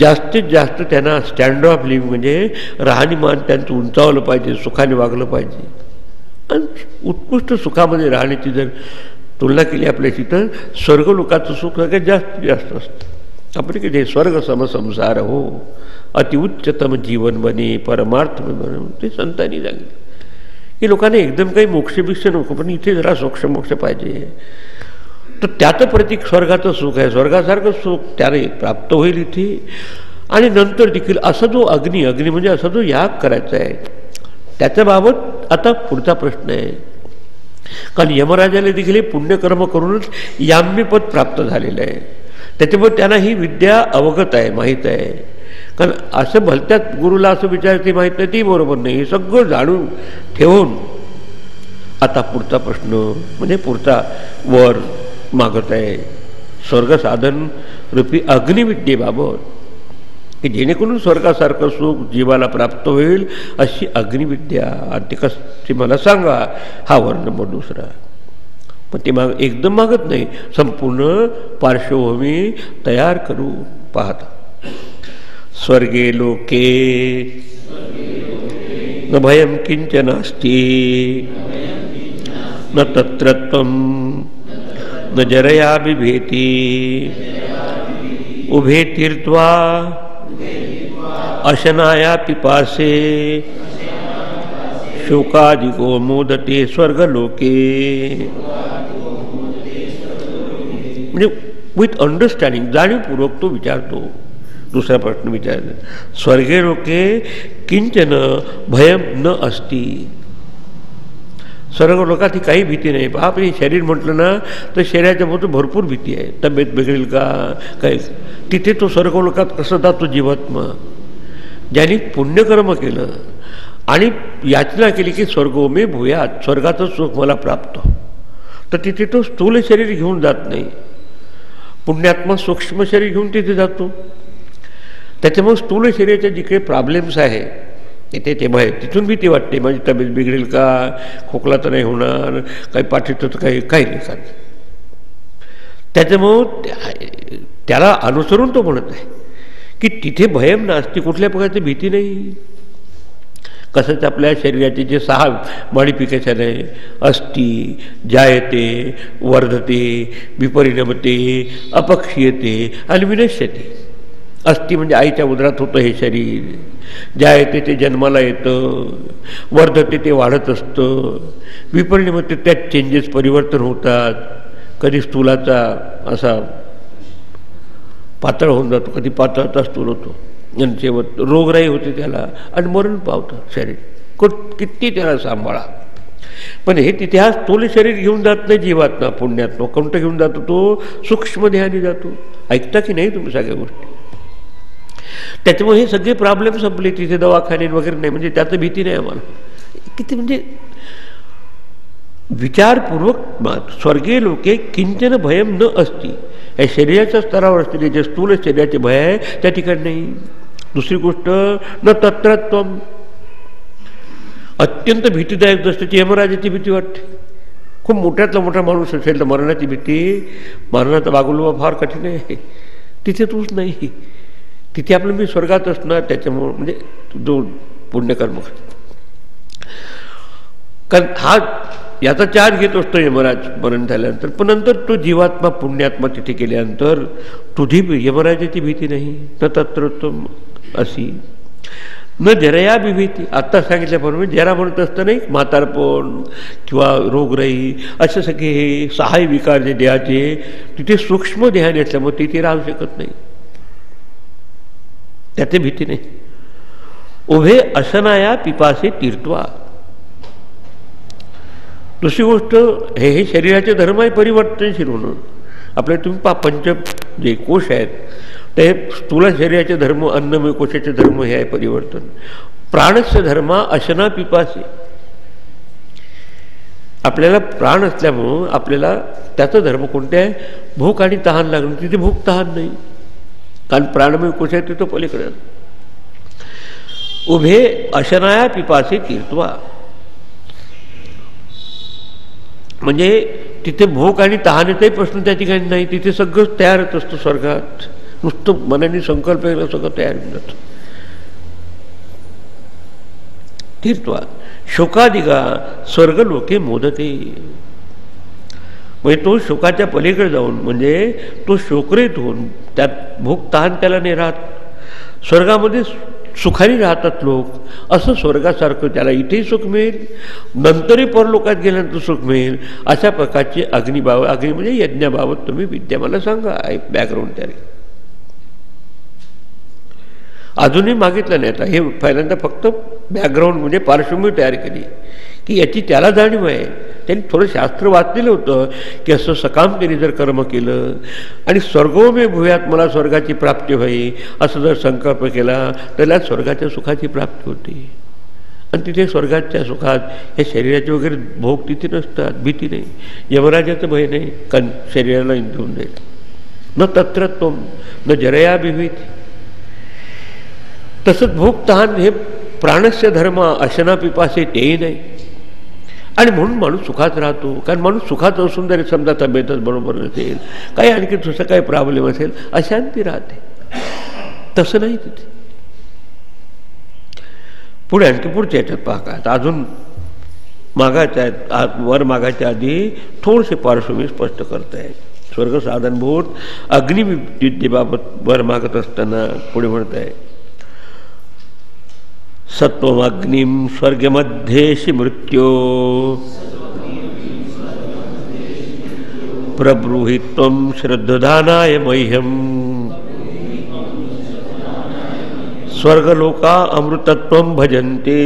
जास्तीत जास्त त्यांना स्टँडर्ड ऑफ लिव्हिंग म्हणजे राहणीमान त्यांचं उंचावलं पाहिजे, सुखाने वागलं पाहिजे. आणि उत्कृष्ट सुखामध्ये राहण्याची जर तुलना केली आपल्याशी तर स्वर्ग लोकाचं सुख सगळ्यात जास्तीत जास्त असतं. आपण की जे स्वर्ग समसंसार हो अतिउच्चतम जीवन बने परमार्थ बने, ते संतांनी सांगितलं की लोकांना एकदम काही मोक्षभिक्ष नको, पण इथे जरा मोक्ष पाहिजे. तर त्याचं प्रतीक स्वर्गाचं सुख आहे, स्वर्गासारखं सुख त्याने प्राप्त होईल इथे. आणि नंतर देखील असा जो अग्नी म्हणजे असा जो याग करायचा आहे त्याच्याबाबत आता पुढचा प्रश्न आहे. कारण यमराजाला देखील पुण्यकर्म करूनच याम्यपद प्राप्त झालेलं आहे, त्याच्यामुळे त्यांना ही विद्या अवगत आहे, माहीत आहे. कारण असं भलत्यात गुरुला असं विचारते माहीत नाही, ती बरोबर नाही. हे सगळं जाणून ठेवून आता पुढचा प्रश्न म्हणजे पुढचा वर मागत आहे स्वर्ग साधन रूपी अग्निविद्येबाबत, की जेणेकरून स्वर्गासारखं सुख जीवाला प्राप्त होईल अशी अग्निविद्या. आणि ते कशी मला सांगा, हा वर नंबर दुसरा. पण ते एकदम मागत नाही, संपूर्ण पार्श्वभूमी तयार करू पाहता. स्वर्गे लोके न भयं किंचनास्ति न तत्र त्वं न जरया बिभेति उभे तीर्त्वा अशनाया पिपासे शोकादिको मोदते स्वर्गलोके. म्हणजे विथ अंडरस्टँडिंग जाणीवपूर्वक तो विचारतो. दुसरा प्रश्न विचारला, स्वर्गे लोके किंचन भयम न अस्ति. स्वर्ग लोकात ही काही भीती नाही. आपण शरीर म्हटलं ना तर शरीराच्या भोवती भरपूर भीती आहे, तब्येत बिघडेल का काय. तिथे तो स्वर्ग लोकात कसं जातो जीवात्मा, ज्यांनी पुण्यकर्म केलं आणि याचना केली की स्वर्गोमे भूयात, स्वर्गाचं सुख मला प्राप्त, तर तिथे तो स्थूल शरीर घेऊन जात नाही. पुण्यात्मा सूक्ष्म शरीर घेऊन तिथे जातो. त्याच्यामुळे स्थूल शरीराचे जिकडे प्रॉब्लेम्स आहे तिथे ते भय, तिथून भीती वाटते माझी तब्येत बिघडेल का, खोकला तर नाही होणार, काही पाठीत तर काही नाही का. त्याच्यामुळं त्याला अनुसरून तो म्हणत आहे की तिथे भयम नास्ती, कुठल्या प्रकारची भीती नाही. कसंच आपल्या शरीराचे जे 6 माळीपिकेशन आहे, अस्ति जायते वर्धते विपरिणमते अपक्षीयते आणि विनश्यते. अस्ति म्हणजे आईच्या उदरात होतं हे शरीर, जायते ते जन्माला येतं, वर्धते ते वाढत असतं, विपरिणमते त्यात चेंजेस परिवर्तन होतात. कधी स्थूलाचा असा पातळ होऊन जातो, कधी पातळाचा स्थूल होतो, आणि शेवट रोगराई होते त्याला आणि मरण पावतं शरीर. किती त्याला सांभाळा. पण हे तिथे हा स्थूल शरीर घेऊन जात नाही जीवात्मा, पुण्यात्मा कोणतं घेऊन जातो, तो सूक्ष्म देहाने जातो. ऐकता की नाही तुम्ही सगळ्या गोष्टी. त्याच्यामुळे हे सगळे प्रॉब्लेम संपले, तिथे दवाखाने वगैरे नाही, म्हणजे त्याचं भीती नाही आम्हाला. किती म्हणजे विचारपूर्वक स्वर्गीय लोके किंचन भयम न अस्ति. या शरीराच्या स्तरावर असलेले जे स्थूल शरीराचे भय आहे त्या ठिकाणी नाही. दुसरी गोष्ट न तत्रत्वम, अत्यंत भीतीदायक दृष्टीची यमराजाची भीती वाटते. खूप मोठ्यातला मोठा माणूस असेल तर मरणाची भीती, मरणाचा बागुलवा फार कठीण आहे. तिथे तूच नाही, तिथे आपलं मी स्वर्गात असणार. त्याच्यामुळं म्हणजे जो पुण्यकर्म, कारण हा याचा चार्ज घेत असतो यमराज मरण झाल्यानंतर. पण नंतर तो जीवात्मा पुण्यात्मा तिथे गेल्यानंतर तुझी यमराजाची भीती नाही. न तत्रोत्तम अशी न जरया भीती. आत्ता सांगितल्याप्रमाणे जरा म्हणत असतं नाही, म्हातारपण किंवा रोगराई असे सगळे हे सहाय विकार जे देहाचे, तिथे सूक्ष्म देहाने असल्यामुळे तिथे राहू शकत नाही, त्याचे भीती नाही. उभे असनाया पिपासे तीर्थवा. दुसरी गोष्ट, हे शरीराचे धर्म आहे परिवर्तनशील होणं. आपले तुम्ही पंच जे कोश आहेत ते स्थूल शरीराचे धर्म, अन्नमय कोशाचे धर्म हे आहे परिवर्तन. प्राणस्य धर्मा अशना पिपासे. आपल्याला प्राण असल्यामुळं आपल्याला त्याचा धर्म कोणते आहे? भूक आणि तहान लागणं. तिथे भूक तहान नाही, कारण प्राणमय कोश आहे तिथं पलीकडे. उभे अशनाया पिपासे तीर्थवा, म्हणजे तिथे भूक आणि तहानेचाही प्रश्न त्या ठिकाणी नाही. तिथे सगळं तयारच असतं स्वर्गात. नुसतं मनाने संकल्प केलं सगळं तयार होऊन जातं. तीर्थवा शोकादिगा स्वर्गलोके मोदते. म्हणजे तो शोकाच्या पलीकडे जाऊन, म्हणजे तो शोकरहित होऊन, त्यात भूक तहान त्याला नाही राहत. स्वर्गामध्ये सुखाने राहतात लोक. असं स्वर्गासारखं त्याला इथेही सुख मिळेल, नंतरही परलोकात गेल्यानंतर सुख मिळेल. अशा प्रकारची अग्निबाबत, अग्नी म्हणजे यज्ञाबाबत तुम्ही विद्या मला सांगा. बॅकग्राऊंड तयारी अजूनही मागितलं नाही. आता हे पहिल्यांदा फक्त बॅकग्राऊंड म्हणजे पार्श्वभूमी तयार केली की याची त्याला जाणीव आहे. त्यांनी थोडं शास्त्र वाचलेलं होतं की असं सकाम त्यांनी जर कर्म केलं आणि स्वर्गोमे भूयात मला स्वर्गाची प्राप्ती व्हावी असं जर संकल्प केला तर त्याला स्वर्गाच्या सुखाची प्राप्ती होते. आणि तिथे स्वर्गाच्या सुखात हे शरीराचे वगैरे भोग तिथे नसतात. भीती नाही, यमराजाचं भय नाही, कारण शरीराला घेऊन जाईल. न तत्रत्वम न जरया भीती. तसंच भूक तहान हे प्राणस्य धर्म अशना पिपासे तेही नाही. आणि म्हणून माणूस सुखात राहतो. कारण माणूस सुखात असून जरी समजा तब्येतच बरोबर नसेल, काही आणखी दुसरं काही प्रॉब्लेम असेल, अशांती राहते. तसं नाही तिथे. पुढे आणखी पुढच्या याच्यात पाहता अजून मागायच्या वर मागायच्या आधी थोडीशी पार्श्वभूमी स्पष्ट करतायत. स्वर्ग साधनभूत अग्निविद्येबाबत वर मागत असताना पुढे म्हणत आहे, सत्वमग्निम स्वर्गमध्येशी मृत्यो प्रब्रूहि त्वं श्रद्धदानाय मह्यम स्वर्गलोका अमृतत्वं भजन्ते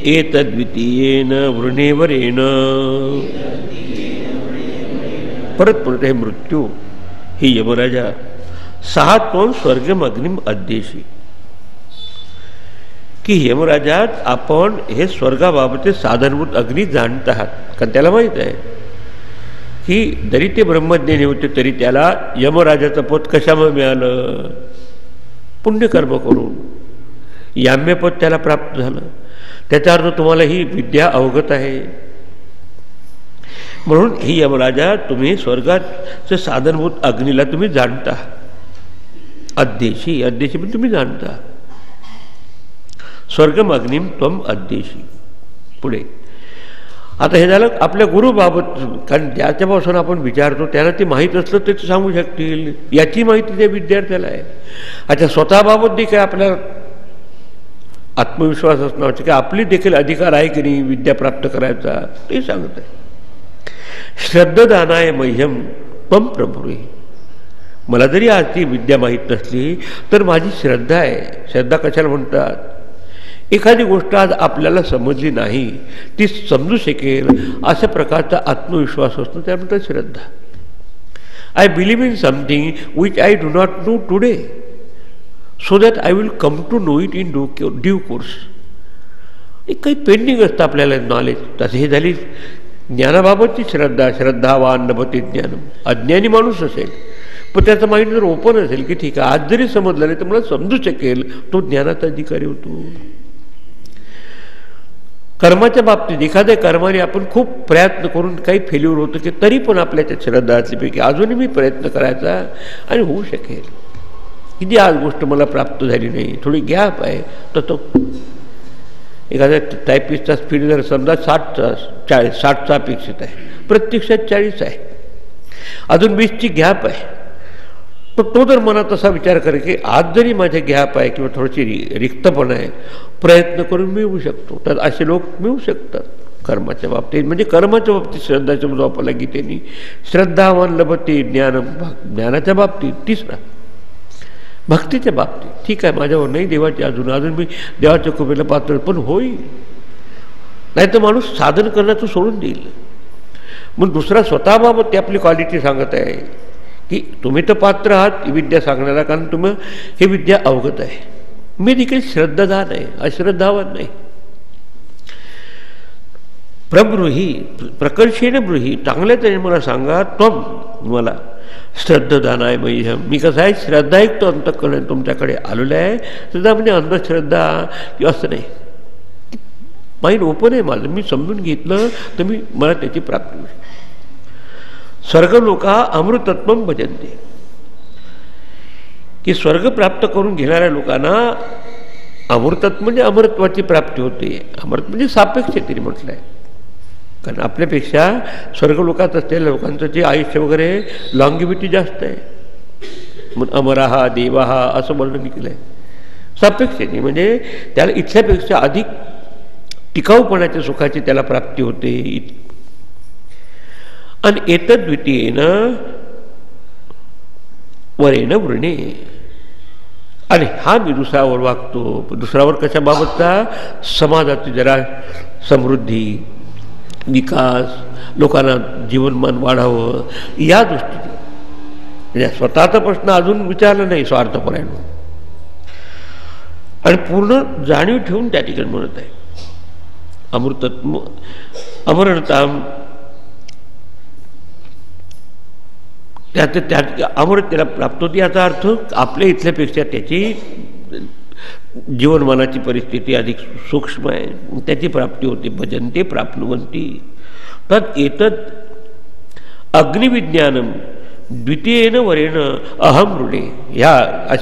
एतद्वितीयेन वृणेवरेण. परत म्हणते हे मृत्यू ही यमराजा सहा त्वं स्वर्गम अग्निम अद्देशी, की यमराजात आपण हे स्वर्गाबाबतचे साधनभूत अग्नी जाणत आहात. कारण त्याला माहीत आहे की जरी ते ब्रह्मज्ञानी होते तरी त्याला यमराजाचं पद कशामुळे मिळालं? पुण्यकर्म करून याम्यपद त्याला प्राप्त झालं. त्याचा अर्थ तुम्हाला ही विद्या अवगत आहे. म्हणून ही यमराजा तुम्ही स्वर्गाचं साधनभूत अग्नीला तुम्ही जाणता. अद्देशी, अद्देशी पण तुम्ही जाणता. स्वर्गम अग्निम त्वम अद्देशी. पुढे आता हे झालं आपल्या गुरुबाबत. कारण ज्याच्यापासून आपण विचारतो त्याला ते माहीत असलं तर ते सांगू शकतील. याची माहिती त्या विद्यार्थ्याला आहे. अच्छा, स्वतःबाबत देखील आपल्याला आत्मविश्वास असणं की आपली देखील अधिकार आहे की नाही विद्या प्राप्त करायचा, ते सांगत आहे. श्रद्धदानाय मह्यम त्वं प्रभुरी. मला जरी आज ती विद्या माहीत नसली तर माझी श्रद्धा आहे. श्रद्धा कशाला म्हणतात? एखादी गोष्ट आज आपल्याला समजली नाही, ती समजू शकेल अशा प्रकारचा आत्मविश्वास असतो, त्या म्हणतात श्रद्धा. I believe in something which I do not know today so that I will come to know it in due course. एक काही पेंडिंग असतं आपल्याला नॉलेज. तसे हे झाली ज्ञानाबाबतची श्रद्धा. श्रद्धावान नभते ज्ञानम. अज्ञानी माणूस असेल पण त्याचं माइंड जर ओपन असेल की ठीक आहे आज जरी समजलं नाही तर मला समजू शकेल, तो ज्ञानाचा अधिकारी होतो. कर्माच्या बाबतीत एखाद्या कर्माने आपण खूप प्रयत्न करून काही फेल्युअर होतं की तरी पण आपल्याच्या श्रद्धा असल्यापैकी अजूनही मी प्रयत्न करायचा आणि होऊ शकेल. किती आज गोष्ट मला प्राप्त झाली नाही, थोडी गॅप आहे, तर तो एखाद्या टायपिस्टचा स्पीड जर समजा 60चा अपेक्षित आहे, प्रत्यक्षात 40 आहे, अजून 20ची गॅप आहे. तर तो जर मनात असा विचार करे की आज जरी माझे गॅप आहे किंवा थोडीशी रिक्तपण आहे, प्रयत्न करून मिळवू शकतो, तर असे लोक मिळू शकतात कर्माच्या बाबतीत. म्हणजे कर्माच्या बाबतीत श्रद्धाच्या वापरला गीतेनी श्रद्धावान लभते ज्ञानम, ज्ञानाच्या बाबतीत. तिसरा भक्तीच्या बाबतीत ठीक आहे, माझ्यावर नाही देवाची अजून मी देवाच्या कृपेला पात्र, पण होईल. नाही तर माणूस साधन करण्याचं सोडून देईल. मग दुसरा स्वतःबाबत ते आपली क्वालिटी सांगत आहे की तुम्ही तर पात्र आहात विद्या सांगण्याला, कारण तुम्ही हे विद्या अवगत आहे. मी देखील श्रद्धावान आहे, अश्रद्धावान नाही. प्रब्रूही प्रकर्षेण ब्रूही, चांगल्या तऱ्हेने मला सांगा. त्वम मला श्रद्धादानाय मह्यम, मी कसं आहे श्रद्धायुक्त अंतःकरण तुमच्याकडे आलेलं आहे. श्रद्धा म्हणजे अंधश्रद्धा किंवा असं नाही, माइंड ओपन आहे माझं, मी समजून घेतलं तर मी मला त्याची प्राप्ती होईल. स्वर्गलोका अमृतत्वम भजन्ते, की स्वर्ग प्राप्त करून घेणाऱ्या लोकांना अमृतत्व म्हणजे अमरत्वाची प्राप्ती होते. अमृत म्हणजे सापेक्ष त्यांनी म्हटलं आहे, कारण आपल्यापेक्षा स्वर्गलोकात असलेल्या लोकांचं जे आयुष्य वगैरे लॉंगिव्हिटी जास्त आहे. मग अमराहा देवाहा असं वर्णन केलं आहे. सापेक्षाने म्हणजे त्याला इथल्यापेक्षा अधिक टिकाऊपणाच्या सुखाची त्याला प्राप्ती होते. आणि एतद्वितीयेन वरेण वृणे, आणि हा मी दुसऱ्यावर वागतो. दुसऱ्यावर कशाबाबतचा? समाजाची जरा समृद्धी, विकास, लोकांना जीवनमान वाढावं या दृष्टीने. म्हणजे स्वतःचा प्रश्न अजून विचारला नाही स्वार्थपरायण, आणि पूर्ण जाणीव ठेवून त्या ठिकाणी म्हणत आहे अमृतत्व अमरणताम. त्यात अमृत त्याला प्राप्त होती. याचा अर्थ आपल्या इथल्यापेक्षा त्याची जीवनमानाची परिस्थिती अधिक सूक्ष्म आहे, त्याची प्राप्ती होते. भजन्ते प्राप्नुवन्ति तत् एतत् अग्निविज्ञानम द्वितीयेन वरेण अहम ऋणे. ह्या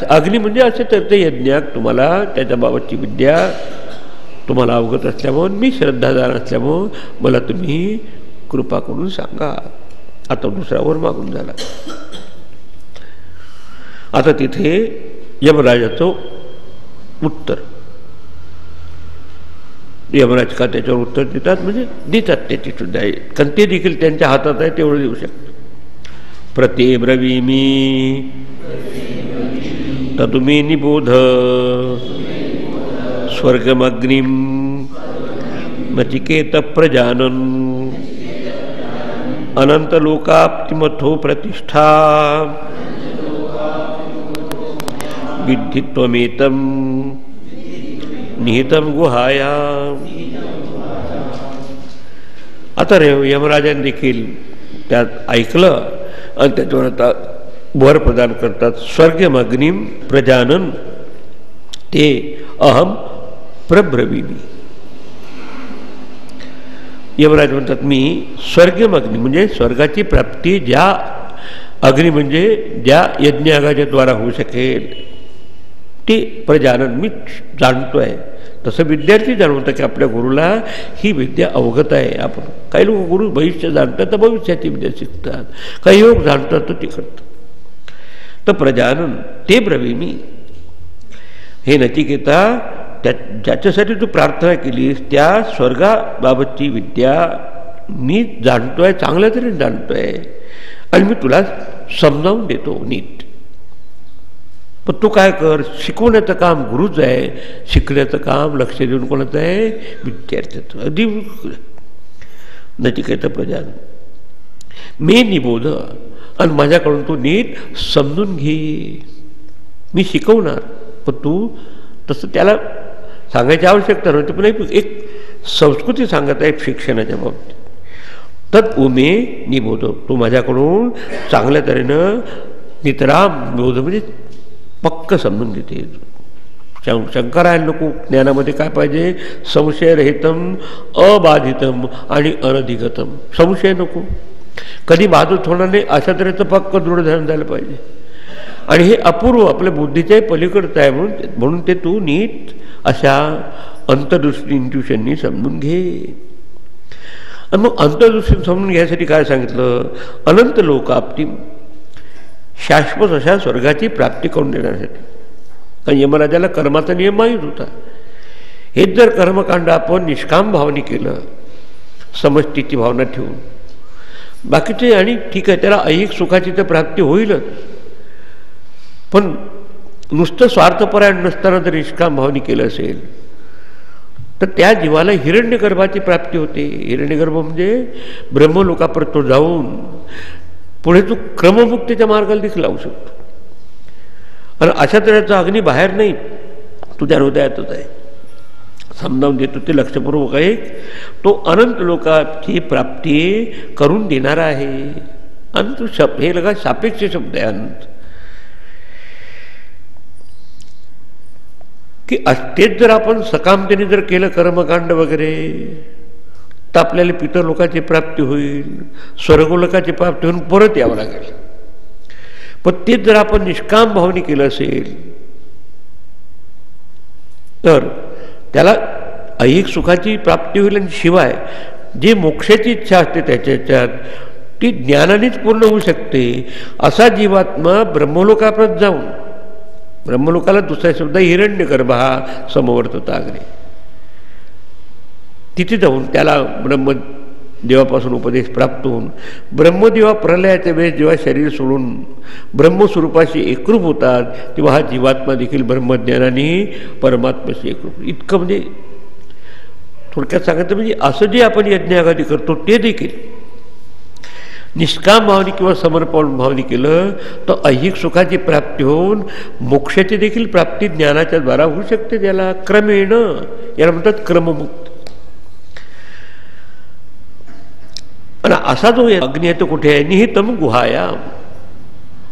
अग्नि म्हणजे असे तर ते यज्ञाक तुम्हाला त्याच्याबाबतची विद्या तुम्हाला अवगत असल्यामुळे, मी श्रद्धादान असल्यामुळं मला तुम्ही कृपा करून सांगा. आता दुसऱ्यावर मागून झाला. आता तिथे यमराजाचं उत्तर, यमराज का त्याच्यावर उत्तर देतात, म्हणजे देतात त्याची सुद्धा आहे, कारण ते देखील त्यांच्या हातात आहे तेवढं देऊ शकतात. प्रते ब्रवीमी तदुमे निबोध स्वर्गमग्निम नचिकेत प्रजानन अनंतलोकाप्तिमथो प्रतिष्ठा विद्धि त्वमेतं निहितं गुहायां. आता यमराजाने देखील त्यात ऐकलं आणि त्याच्यावर आता भर प्रदान करतात. स्वर्गमग्निम प्रजानन ते अहम प्रब्रवीमी. यमराज म्हणतात मी स्वर्गमग्नी म्हणजे स्वर्गाची प्राप्ती ज्या अग्नी म्हणजे ज्या यज्ञागाच्या द्वारा होऊ शकेल ते प्रजानन मी जाणतोय. तसं विद्यार्थी जाणवतं की आपल्या गुरुला ही विद्या अवगत आहे. आपण काही लोक गुरु भविष्य जाणतात तर भविष्याची विद्या शिकतात, काही लोक जाणतात तर ते करतात. तर प्रजानन ते ब्रवीमी, हे नचिकेता त्या ज्याच्यासाठी तू प्रार्थना केलीस त्या स्वर्गाबाबतची विद्या मी जाणतोय, चांगल्या तरी जाणतोय, आणि मी तुला समजावून देतो नीट. पण तू काय कर, शिकवण्याचं काम गुरुच आहे, शिकण्याचं काम लक्ष देऊन कोणाचं आहे? विद्यार्थ्याचं. अगदी नचिकेता प्रजान मी निबोध, आणि माझ्याकडून तू नीट समजून घे. मी शिकवणार, पण तू तसं त्याला सांगायची आवश्यकता नव्हती, पण एक संस्कृती सांगत आहे शिक्षणाच्या बाबतीत. तत् उमे निबोध, तू माझ्याकडून चांगल्या तऱ्हेनं नितराम बोध म्हणजे पक्क समजून घेते. शंकरायण नको ज्ञानामध्ये काय पाहिजे? संशयरहितम, अबाधितम आणि अनधिगतम. संशय नको, कधी बाजूच होणार नाही अशा तऱ्हेचं पक्क दृढ ध्यान झालं पाहिजे. आणि हे अपूर्व आपल्या बुद्धीच्याही पलीकडचं आहे म्हणून ते तू नीट अशा अंतर्दृष्टी इंट्युशननी समजून घे. आणि मग अंतर्दृष्टी समजून घ्यायसाठी काय सांगितलं? अनंत लोकाप्ती, शाश्वत अशा स्वर्गाची प्राप्ती करून देण्यासाठी. कारण यमराजाला कर्माचा नियम माहीत होता. हेच जर कर्मकांड आपण निष्काम भावने केलं, समष्टीची भावना ठेवून, बाकीचे आणि ठीक आहे त्याला ऐहिक सुखाची तर प्राप्ती होईलच, पण नुसतं स्वार्थपरायण नसताना जर निष्काम भावने केलं असेल तर त्या जीवाला हिरण्यगर्भाची प्राप्ती होते. हिरण्यगर्भ म्हणजे ब्रह्मलोकापर्यंत तो जाऊन पुढे तू क्रममुक्तीच्या मार्गाला देखील लावू शकतो. आणि अशा तऱ्हेचा अग्नी बाहेर नाही, तुझ्या हृदयातच आहे. समजावून देतो ते लक्षपूर्वक आहे. तो अनंत लोकाची प्राप्ती करून देणारा आहे. अंत शब्द हे लगा सापेक्ष शब्द आहे. अंत की तेच जर आपण सकामतेने जर केलं कर्मकांड वगैरे तर आपल्याला पितर लोकाची प्राप्ती होईल, स्वर्गलोकाची प्राप्ती होऊन परत यावं लागेल. पण तेच जर आपण निष्काम भावने केलं असेल तर त्याला ऐहिक सुखाची प्राप्ती होईल. आणि शिवाय जी मोक्षाची इच्छा असते त्याच्यात ती ज्ञानानेच पूर्ण होऊ शकते. असा जीवात्मा ब्रह्मलोकापर्यंत जाऊन, ब्रह्मलोकाला दुसऱ्या शब्द हिरण्यगर्भ हा समवर्तता अग्नी, तिथे जाऊन त्याला ब्रह्मदेवापासून उपदेश प्राप्त होऊन ब्रह्मदेवा प्रलयाच्या वेळेस जेव्हा शरीर सोडून ब्रह्मस्वरूपाशी एकरूप होतात तेव्हा हा जीवात्मा देखील ब्रह्मज्ञानाने परमात्म्याशी एकरूप. इतकं म्हणजे थोडक्यात सांगायचं म्हणजे असं जे आपण यज्ञागादी करतो ते देखील निष्काम भावने किंवा समर्पण भावने केलं तर ऐहिक सुखाची प्राप्ती होऊन मोक्षाची देखील प्राप्ती ज्ञानाच्या द्वारा होऊ शकते. त्याला क्रमेण, याला म्हणतात क्रममुक्त. आणि असा जो अग्नी आहे तो कुठे आहे? निहितम गुहायाम.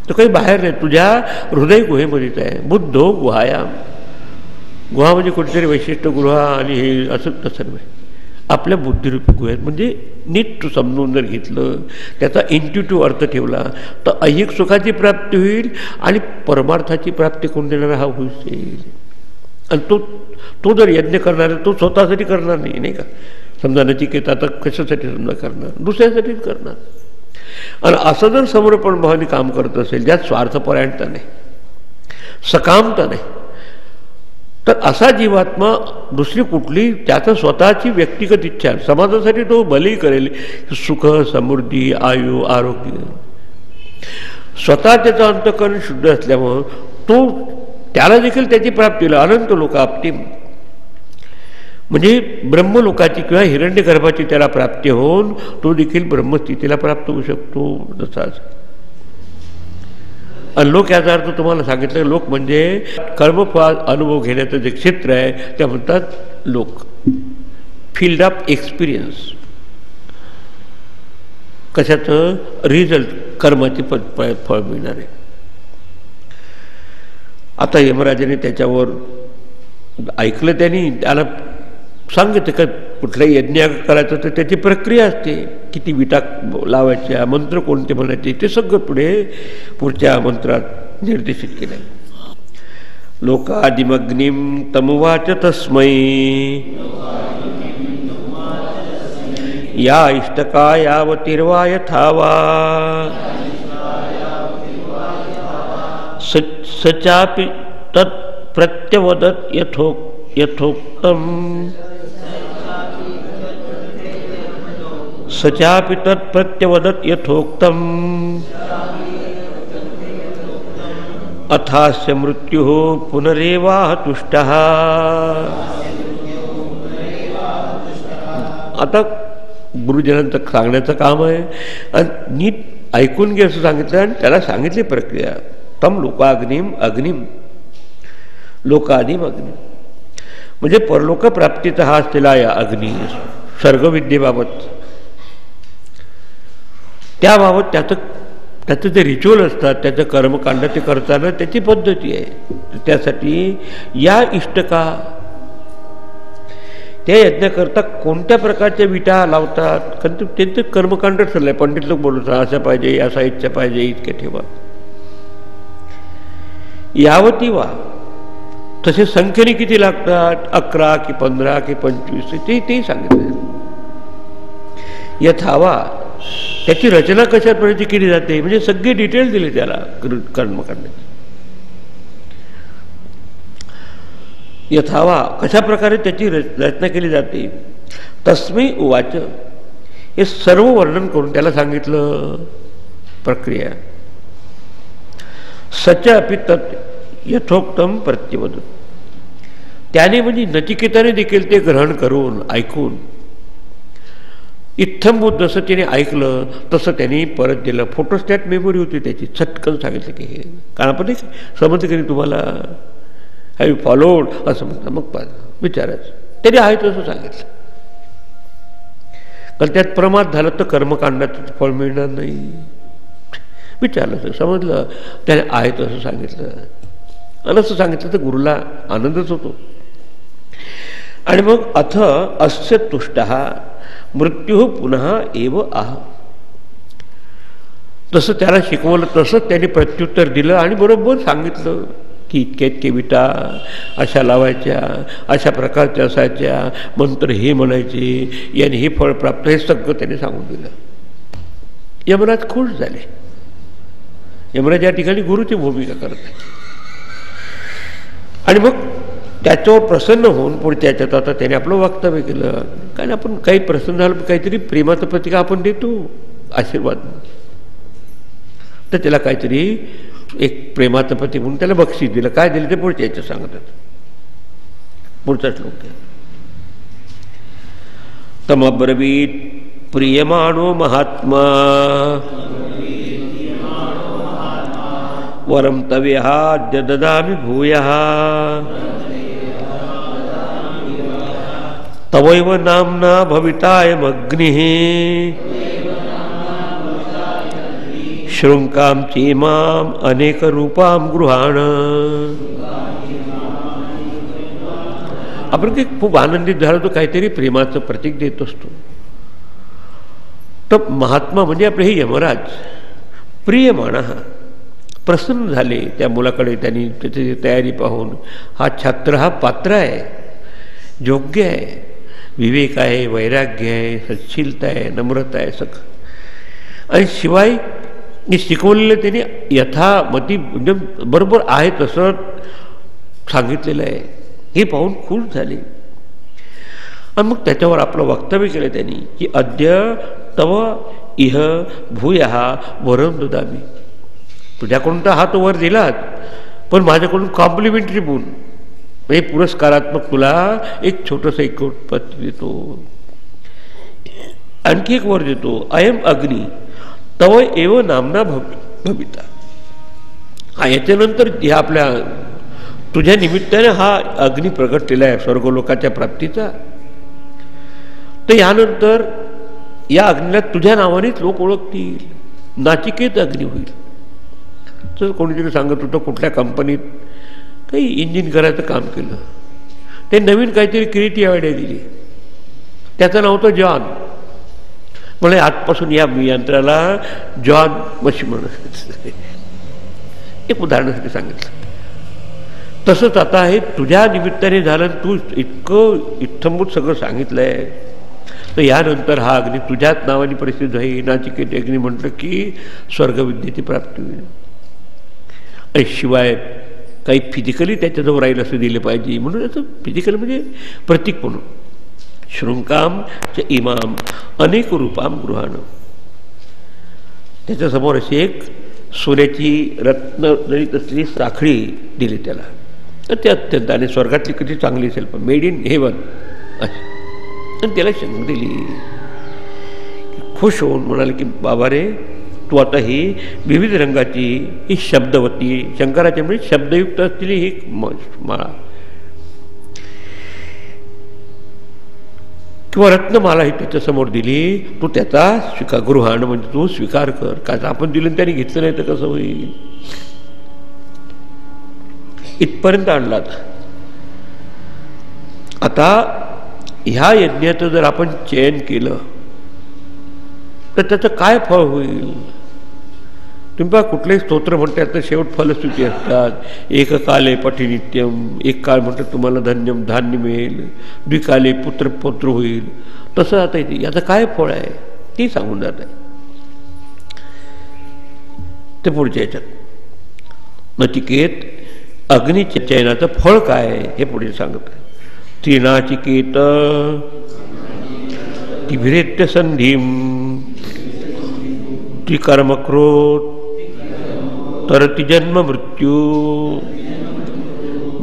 तो काही बाहेर नाही, तुझ्या हृदय गुहेमध्येच आहे. बुद्धो गुहायाम. गुहा म्हणजे कुठेतरी वैशिष्ट्य गृह आणि हे असं तसं नाही, आपल्या बुद्धिरूपी गुहेत. म्हणजे नीट समजून जर घेतलं, त्याचा इंट्युटिव्ह अर्थ ठेवला तर ऐहिक सुखाची प्राप्ती होईल आणि परमार्थाची प्राप्ती करून देणारा हा होईल. आणि तो जर यज्ञ करणार आहे तो स्वतःसाठी करणार नाही, नाही का? समजा नचिकेता तर कशासाठी समजा करणार? दुसऱ्यासाठीच करणार. आणि असं जर समर्पण भावाने काम करत असेल ज्यात स्वार्थपरायणता नाही, सकामता नाही, तर असा जीवात्मा दुसरी कुठली त्याचं स्वतःची व्यक्तिगत इच्छा समाजासाठी तो भलेही करेल. सुख, समृद्धी, आयु, आरोग्य, स्वतः त्याचं अंतःकरण शुद्ध असल्यामुळं तो त्याला देखील त्याची प्राप्ती होईल. अनंत लोकाप्ती म्हणजे ब्रह्मलोकाची किंवा हिरण्यगर्भाची त्याला प्राप्ती होऊन तो देखील ब्रह्मस्थितीला प्राप्त होऊ शकतो. तसाच लोक याचा अर्थ तुम्हाला सांगितलं. लोक म्हणजे कर्मफळ अनुभव घेण्याचं जे क्षेत्र आहे त्या म्हणतात लोक, फील्ड ऑफ एक्सपिरियन्स. कशाचं? रिझल्ट, कर्माची फळ मिळणार आहे. आता यमराजाने त्याच्यावर ऐकलं, त्यांनी त्याला सांगितलं का कुठलाही यज्ञ करायचं तर त्याची प्रक्रिया असते, किती विटा लावायच्या, मंत्र कोणते म्हणायचे, ते सगळं पुढच्या मंत्रात निर्देशित केलं. लोकादिमग्निम तमुवाच तस्मै या इष्टका यावतीर्वा यथावा सचापि तत् प्रत्यवदत् यथोक्तम सचापि तत् प्रत्यवदत् यथोक्तम अथास्य मृत्यु पुनरेवाह तुष्टः. आता गुरुजनांचं सांगण्याचं काम आहे आणि नीट ऐकून घे असं सांगितलं. आणि त्याला सांगितली प्रक्रिया. तम लोकाग्निम अग्निम, लोकादिम अग्निम म्हणजे परलोक प्राप्तीचा हा असलेला या अग्नी सर्गविद्येबाबत, त्याबाबत त्याचं त्याचं जे रिच्युअल असतात, त्याचं कर्मकांड ते करताना त्याची पद्धती आहे. त्यासाठी या इष्टका त्या यज्ञाकरता कोणत्या प्रकारच्या विटा लावतात, कारण त्यांचं कर्मकांड ठरलंय. पंडित लोक बोलतात असं पाहिजे, असा इच्छा पाहिजे, इतके ठेवा. यावती वा तसे संख्येने किती लागतात, 11 की 15 की 25 ते सांगितलं. यथावा त्याची रचना कशा प्रकारची केली जाते, म्हणजे सगळे डिटेल दिले त्याला कर्मकांडाचे. यथावा कशा प्रकारे त्याची रचना केली जाते. तस्मै उवाच हे सर्व वर्णन करून त्याला सांगितलं प्रक्रिया. सच अपि तत् यथोक्तम प्रत्यवद. त्याने म्हणजे नचिकेताने देखील ते ग्रहण करून ऐकून इत्थंभूत जसं त्याने ऐकलं तसं त्यांनी परत दिलं. फोटोस्टॅट मेमोरी होती त्याची. चटकन सांगितलं की हे कारण आपण समजतं की तुम्हाला हॅव फॉलोड असं म्हणतात. मग विचारायचं त्याने आहे तसं सांगितलं. कारण त्यात प्रमाद झालं तर कर्मकांडाचं फळ मिळणार नाही. विचारलं समजलं त्याने आहे तसं सांगितलं. आणि असं सांगितलं तर गुरुला आनंदच होतो. आणि मग अथ अस्य तुष्टः मृत्यू पुनः एव आह. तसं त्याला शिकवलं तसंच त्याने प्रत्युत्तर दिलं आणि बरोबर सांगितलं की इतके इतके विटा अशा लावायच्या, अशा प्रकारच्या असायच्या, मंत्र हे म्हणायचे, याने हे फळ प्राप्त, हे सगळं त्याने सांगून दिलं. यमराज खुश झाले. यमराज या ठिकाणी गुरुची भूमिका करतात. आणि मग त्याच्यावर प्रसन्न होऊन पुढच्या याच्यात आता त्याने आपलं वक्तव्य केलं. कारण आपण काही प्रसन्न झालं काहीतरी प्रेमाचं प्रतीक आपण देतो आशीर्वाद, तर त्याला काहीतरी एक प्रेमाचं प्रतीक म्हणून त्याला बक्षीस दिलं. काय दिलं ते पुढच्या याच्यात सांगतात. पुढचा श्लोक आहे. तमब्रवीत प्रियमाणो महात्मा वरम तवेहाद्य ददामि भूयः तवैव नाम्ना भवितायमग्निः शृंकां चेमाम् अनेक रूपां गृहाण. आपण काही खूप आनंदित झालो तो काहीतरी प्रेमाचं प्रतीक देत असतो. तर महात्मा म्हणजे आपले हे यमराज प्रियमाण प्रसन्न झाले त्या मुलाकडे. त्यांनी त्याची तयारी पाहून हा छात्र हा पात्र आहे, योग्य आहे, विवेक आहे, वैराग्य आहे, सच्छीलता आहे, नम्रता आहे सगळं. आणि शिवाय शिकवलेलं त्याने यथामती म्हणजे बरोबर आहे तसं सांगितलेलं आहे. हे पाहून खुश झाले. आणि मग त्याच्यावर आपलं वक्तव्य केलं त्यांनी की अद्य तव इह भूयः वरं ददामि. तुझ्याकडून तर हात वर दिलात, पण माझ्याकडून कॉम्प्लिमेंटरी बोल म्हणजे पुरस्कारात्मक तुला एक छोटंसं एक पत्र देतो, आणखी एक वर देतो. अयम अग्नी तव एव नामना भविता. हा याच्यानंतर ह्या आपल्या तुझ्या निमित्ताने हा अग्नी प्रगट केला आहे स्वर्गलोकाच्या प्राप्तीचा. तर यानंतर या अग्नीला तुझ्या नावानेच लोक ओळखतील. नाचिकेत अग्नी होईल. तर कोणीतरी सांगत होतं कुठल्या कंपनीत काही इंजिन करायचं काम केलं, ते नवीन काहीतरी क्रिएटिव्ह आयडिया दिली, त्याचं नाव होतं जॉन. मला आजपासून या यंत्राला जॉन मशीन म्हणत एक उदाहरणासाठी सांगितलं. तसंच आता हे तुझ्या निमित्ताने झालं. तू इतकं इत्थंभूत सगळं सांगितलंय, तर यानंतर हा अग्नी तुझ्याच नावाने प्रसिद्ध होईल. नाचिकेत अग्नी म्हटलं की स्वर्गविद्येची प्राप्ती होईल. आणि शिवाय काही फिजिकली त्याच्याजवळ राहील असं दिलं पाहिजे म्हणून असं फिजिकल म्हणजे प्रतीक म्हणून. शृंकाम च इमाम अनेक रूपाम गृहाण. त्याच्यासमोर अशी एक सोन्याची रत्न जळीत असलेली साखळी दिली त्याला. तर ते अत्यंत आणि स्वर्गातली किती चांगली असेल पण मेड इन हेवन अशी. आणि त्याला शंक दिली. खुश होऊन म्हणाले की बाबा रे तू आता ही विविध रंगाची ही शब्दवती शंकराच्या म्हणजे शब्दयुक्त असलेली ही माळा किंवा रत्नमाला ही त्याच्यासमोर दिली, तू त्याचा स्वीकार, गृहाण म्हणजे तू स्वीकार कर. काय आपण दिलं त्याने घेतलं नाही तर कसं होईल. इथपर्यंत आणलात. आता ह्या यज्ञाचं जर आपण चयन केलं तर त्याचं काय फळ होईल. तुम्ही पहा कुठलेही स्तोत्र म्हणतात तर शेवट फलश्रुती असतात. एककाले पठिनित्यम, एक काळ म्हणतात तुम्हाला धान्य मिळेल, द्विकाले पुत्र होईल. तसं आता इथे याचं काय फळ आहे ते सांगून जात आहे. ते पुढच्या याच्यात नचिकेत अग्नीच्या चयनाचं फळ काय हे पुढे सांगत आहे. त्रिनाचिकेत तिभिरेत्य संधीम त्रिकर्मक्रोध तरति जन्म मृत्यू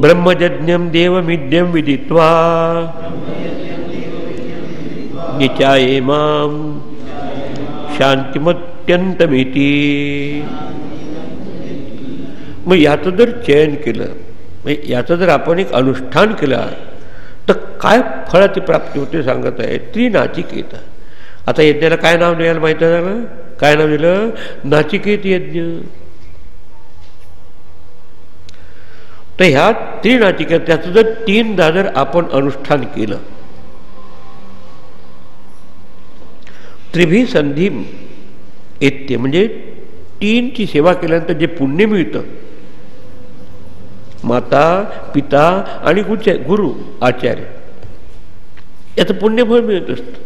ब्रह्मयज्ञम देवमिद्यम विदित्वा निचायेमां शांतिमत्यंतमिति. मग याचं जर चयन केलं, म्हणजे याचं जर आपण एक अनुष्ठान केलं तर काय फळाची प्राप्ती होते सांगत आहे. त्रिनाचिकेत. आता यज्ञाला काय नाव द्यायला माहिती झालं, काय नाव दिलं, नाचिकेत यज्ञ. तर ह्या त्रिनाचिकेत त्याचं जर 3दा जर आपण अनुष्ठान केलं, त्रिभी संधी येते म्हणजे 3ची सेवा केल्यानंतर जे पुण्य मिळतं, माता पिता आणि गुरु आचार्य याचं पुण्यफळ मिळत असतं.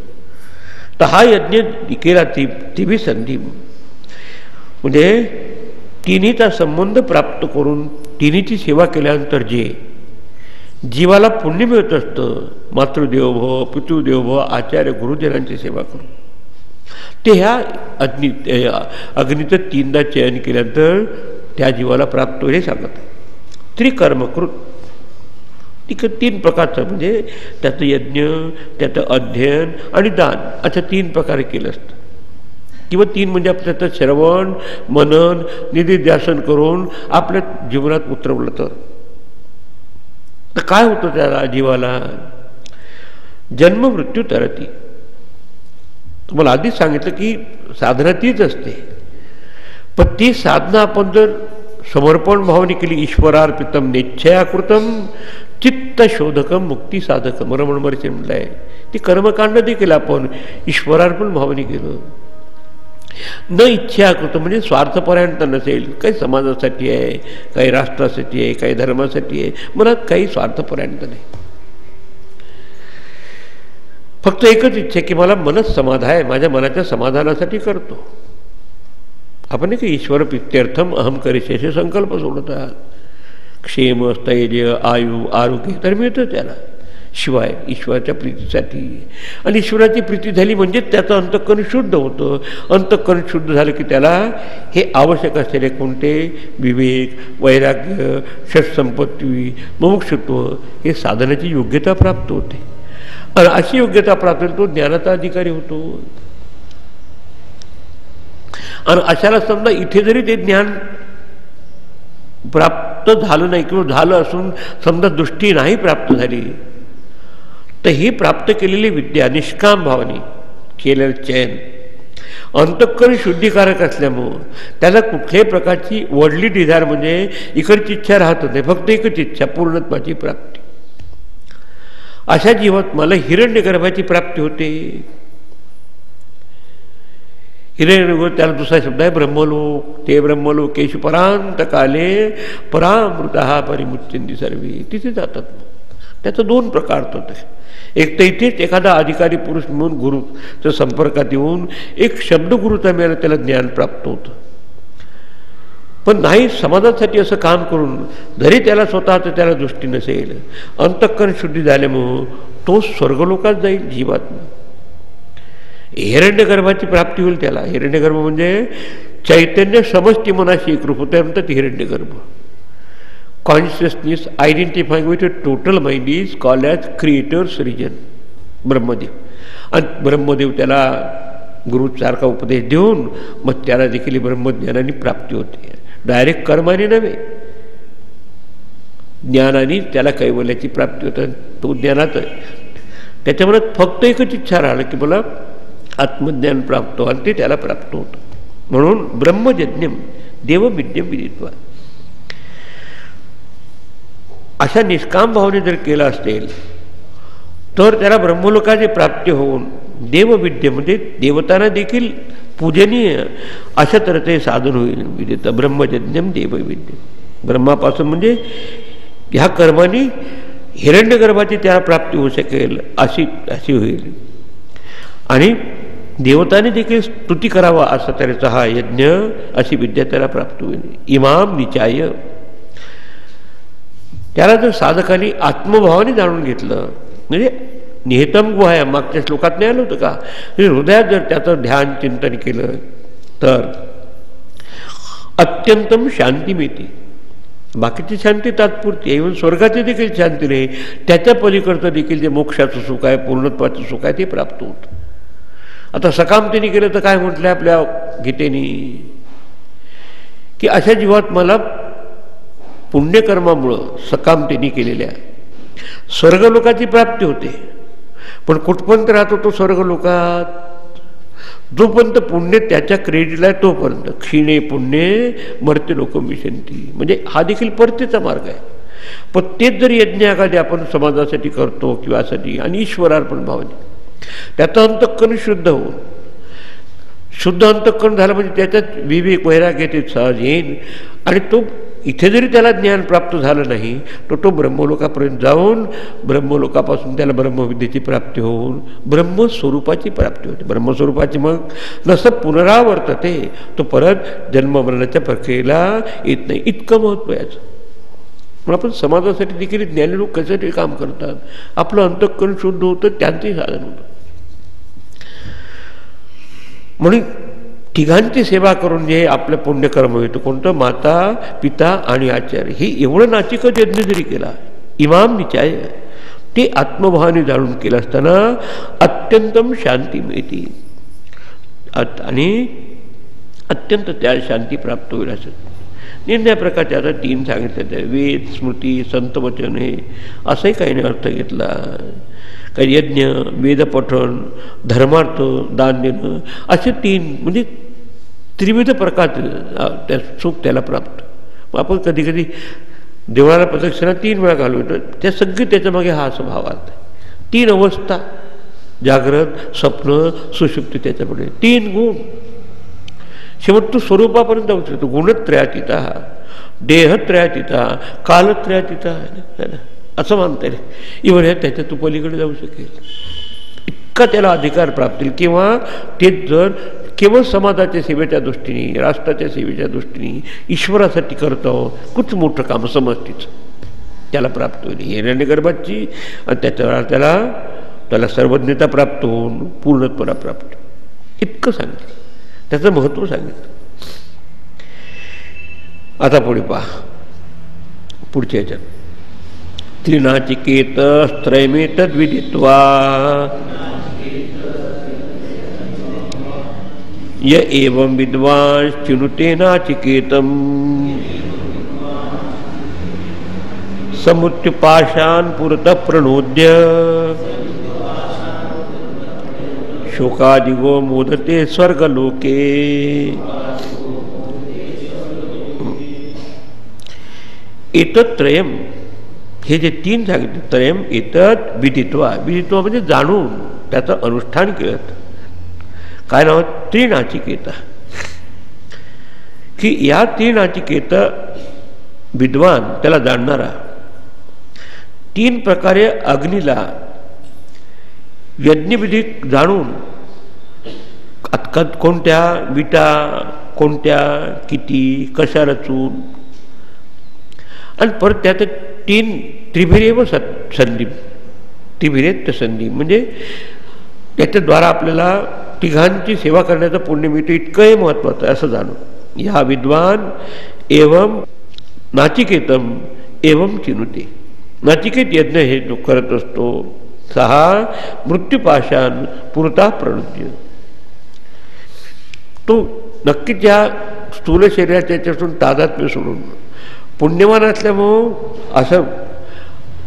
तर हा यज्ञ केला त्रिभी संधी म्हणजे तिन्हीचा संबंध प्राप्त करून तिन्हीची सेवा केल्यानंतर जे जीवाला पुण्य मिळत असतं, मातृदेवभव पितृदेवभव आचार्य गुरुजनांची सेवा करून, ते ह्या अग्नीचं 3दा चयन केल्यानंतर त्या जीवाला प्राप्त होईल हे सांगत. त्रिकर्मकृत 3 प्रकारचं म्हणजे त्याचं यज्ञ, त्याचं अध्ययन आणि दान असं 3 प्रकारे केलं असतं. किंवा 3 म्हणजे त्याचं श्रवण मनन निधिध्यासन करून आपल्या जीवनात उतरवलं तर काय होतं त्याला जीवाला, जन्म मृत्यू तरती. तुम्हाला आधीच सांगितलं की साधना तीच असते, पण ती साधना आपण जर समर्पण भावने केली, ईश्वरार्पितम निश्चयाकृतम चित्त शोधकम मुक्ती साधकम रमण महर्षी म्हटलं आहे. ती कर्मकांड देखील आपण ईश्वरार्पण भावने केलं, न इच्छाकृत म्हणजे स्वार्थपरायणता नसेल, काही समाजासाठी आहे, काही राष्ट्रासाठी आहे, काही धर्मासाठी आहे, मनात काही स्वार्थपरायणता नाही. फक्त एकच इच्छा की मला मनच समाधान आहे, माझ्या मनाच्या समाधानासाठी करतो. आपण एक ईश्वर प्रीत्यर्थम अहम करीचे असे संकल्प सोडतात. क्षेम स्थैर्य आयु आरोग्य तर मिळतं त्याला, शिवाय ईश्वराच्या प्रीतीसाठी. आणि ईश्वराची प्रीती झाली म्हणजे त्याचं अंतःकरण शुद्ध होतं. अंतःकरण शुद्ध झालं की त्याला हे आवश्यक असलेले कोणते विवेक, वैराग्य, षटसंपत्ती, मुमुक्षुत्व हे साधनाची योग्यता प्राप्त होते. आणि अशी योग्यता प्राप्त होईल तो ज्ञानाचा अधिकारी होतो. आणि अशाला समजा इथे जरी ते ज्ञान प्राप्त झालं नाही किंवा झालं असून समजा दृष्टी नाही प्राप्त झाली, तर ही प्राप्त केलेली विद्या निष्काम भावने केलेलं चयन अंतःकरण शुद्धीकारक असल्यामुळं त्याला कुठल्याही प्रकारची वडली डिझायर म्हणजे इकडची इच्छा राहत नाही, फक्त एकच इच्छा पूर्णत्वाची प्राप्ती. अशा जीवात मला हिरण्यगर्भाची प्राप्ती होते. हिरण्यगर्भ त्याला दुसरा शब्द आहे ब्रह्मलोक. ते ब्रह्मलोकेशु परांत काले परामृता परिमुच्यंती सर्वी तिथे जातात. त्याचं 2 प्रकार होते. एक तर इथेच एखादा अधिकारी पुरुष म्हणून गुरुच्या संपर्कात येऊन एक शब्द गुरुचा मिळाला त्याला ज्ञान प्राप्त होतं. पण नाही समाजासाठी असं काम करून जरी त्याला स्वतःचं त्याला दृष्टी नसेल, अंतःकरण शुद्धी झाल्यामुळं तो स्वर्गलोकात जाईल जीवात्मा. हिरण्यगर्भाची प्राप्ती होईल त्याला. हिरण्यगर्भ म्हणजे चैतन्य समष्टी मनाशी एकरूप होते म्हणतात हिरण्यगर्भ. Consciousness identifying with a total mind is called as creators region Brahmadev. आणि ब्रह्मदेव त्याला गुरुसारखा उपदेश देऊन मग त्याला देखील ब्रह्मज्ञानाने प्राप्ती होते. डायरेक्ट कर्माने नव्हे, ज्ञानाने त्याला कैवल्याची प्राप्ती होते. तो ज्ञानाचं त्याच्या मनात फक्त एकच इच्छा राहिलं की मला आत्मज्ञान प्राप्त हो, आणि ते त्याला प्राप्त होतं. म्हणून ब्रह्मजज्ञम देवविद्यम विदित्वा अशा निष्काम भावने जर केला असेल तर त्याला ब्रह्मलोकाची प्राप्ती होऊन देवविद्य म्हणजे देवतांना देखील पूजनीय अशा तऱ्हेचे साधन होईल. विदिता ब्रह्मजज्ञम देवविद्य, ब्रह्मापासून म्हणजे ह्या कर्माने हिरण्यगर्भाची त्याला प्राप्ती होऊ शकेल अशी होईल. आणि देवताने देखील स्तुती करावा असा तऱ्हेचा हा यज्ञ, अशी विद्या त्याला प्राप्त होईल. इमाम निचाय, त्याला जर साधकाने आत्मभावाने जाणून घेतलं म्हणजे निहितम गुहाय, मागच्या श्लोकात नाही आलं होतं का, हृदयात जर त्याचं ध्यान चिंतन केलं तर अत्यंतम शांती मिळते. बाकीची शांती तात्पुरती, इव्हन स्वर्गाची देखील शांती नाही, त्याच्या पलीकडचं देखील जे मोक्षाचं सुख आहे, पूर्णत्वाचं सुख आहे ते प्राप्त होतं. आता सकामतेने केलं तर काय म्हटलं आपल्या गीतेनी की अशा जीवात मला पुण्यकर्मामुळं सकामतेने केलेल्या स्वर्गलोकाची प्राप्ती होते. पण कुठपर्यंत राहतो तो स्वर्गलोकात, जोपर्यंत पुण्य त्याच्या क्रेडिटला आहे तोपर्यंत. क्षीणे पुण्य मर्त्य लोक विशंती, म्हणजे हा देखील परतीचा मार्ग आहे. पण तेच जर यज्ञ एखादी आपण समाजासाठी करतो किंवा साठी आणि ईश्वरार्पण भावने त्याचं अंतःकरण शुद्ध होऊन, शुद्ध अंतःकरण झालं म्हणजे त्याच्यात विवेक वैराग्य ते सहज येईल. आणि तो इथे जरी त्याला ज्ञान प्राप्त झालं नाही तर तो ब्रह्मलोकापर्यंत जाऊन ब्रह्मलोकापासून त्याला ब्रह्मविद्येची प्राप्ती होऊन ब्रह्मस्वरूपाची प्राप्ती होते. ब्रह्मस्वरूपाची मग नसं पुनरावर्तते, तो परत जन्ममरणाच्या प्रक्रियेला येत नाही. इतकं महत्त्व याचं. पण आपण समाजासाठी देखील ज्ञानी लोक कशासाठी काम करतात, आपलं अंतःकरण शुद्ध होतं, त्यांचंही साधन होतं. म्हणून तिघांची सेवा करून जे आपलं पुण्यकर्म येतं कोणतं, माता पिता आणि आचार्य, हे एवढं नाचिकच यज्ञ जरी केला इमाम निचाय, ते आत्मभावाने जाणून केलं असताना अत्यंतम शांती मिळते आणि अत्यंत त्या शांती प्राप्त होईल. असं निर्णय प्रकारचे आता 3 सांगितले, वेद स्मृती संतवचन, हे असंही काही नाही अर्थ घेतला. काही यज्ञ, वेदपठण, धर्मार्थ, दान देणं, असे 3 म्हणजे त्रिविध प्रकारचे त्या सुख त्याला प्राप्त. मग आपण कधी कधी देवळाला प्रदक्षिणा 3 वेळा घालवतो, त्या सगळी त्याच्यामागे हा असा भाव आहे. 3 अवस्था, जागृत, स्वप्न, सुषुप्ती, त्याच्यापुढे 3 गुण. शेवट तू स्वरूपापर्यंत जाऊ शकतो. गुणत्रयातीता, देहत्रयातीता, कालत्रयातीता असं मानता येईल. इव्हन हे त्याच्या तू पलीकडे जाऊ शकेल इतका त्याला अधिकार प्राप्त होईल. किंवा तेच जर केवळ समाजाच्या सेवेच्या दृष्टीने, राष्ट्राच्या सेवेच्या दृष्टीने, ईश्वरासाठी करतो खूप मोठं काम समजतीच त्याला प्राप्त होईल. हिरण्यगर्भाची आणि त्याच्यावर त्याला सर्वज्ञता प्राप्त होऊन पूर्णत्वला प्राप्त, इतकं सांगितलं, त्याचं महत्त्व सांगितलं. आता पुढे पहा, पुढच्या ह्याच्यात त्रिनाचिकेत त्रयमेतद् विदित्वा य एवं विद्वांस चिनुते नाचिकेतम् समृत्युपाशान् पुरतः प्रणोद्य शोकादिगो मोदते स्वर्गलोके. एतत्त्रयम्, हे जे 3 सांगितले, त्रयम् एतत् विदित्वा, विदित्वा म्हणजे जाणून त्याचं अनुष्ठान केलं. काय नाव, त्रिनाचिकेता, की या त्रिनाचिकेत विद्वान त्याला जाणणारा 3 प्रकारे अग्नीला यज्ञविधी जाणून कोणत्या विटा, कोणत्या किती, कशा रचून, आणि परत त्यात 3 त्रिभिरेव संधी, त्रिभिरेत्य संधी म्हणजे त्याच्याद्वारा आपल्याला तिघांची सेवा करण्याचं पुण्य मिळतं. इतकंही महत्त्वाचं आहे असं जाणून. ह्या विद्वान एवं नाचिकेतम एवं चिनुते, नाचिकेत यज्ञ हे जो करत असतो, 6 मृत्युपाशान पुरता प्रणुद्य, तो नक्की त्या स्थूल शरीराच्या याच्यापासून तादात्म्य सोडून पुण्यवान असल्यामुळं असं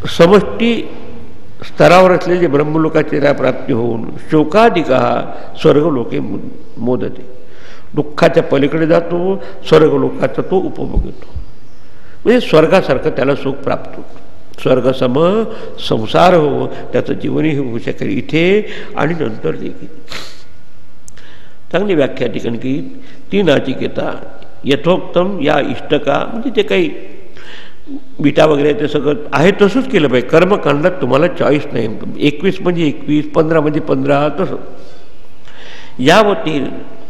समष्टी स्तरावर असलेले ब्रह्मलोकाची प्राप्ती होऊन शोकाधिका स्वर्गलोके मोदते, दुःखाच्या पलीकडे जातो, स्वर्गलोकाचा तो उपभोग घेतो. म्हणजे स्वर्गासारखं त्याला सुख प्राप्त होतं. स्वर्गसम संसार हो, त्याचं जीवनही होऊ शकेल इथे आणि नंतर देखील. चांगली व्याख्या ठिकाणी की ती नाचिकेता यथोक्तम या इष्टका, म्हणजे जे काही बिटा वगैरे ते सगळं आहे तसंच केलं पाहिजे. कर्मकांडात तुम्हाला चॉईस नाही. 21 म्हणजे 21, 15 म्हणजे 15, तसं. यावती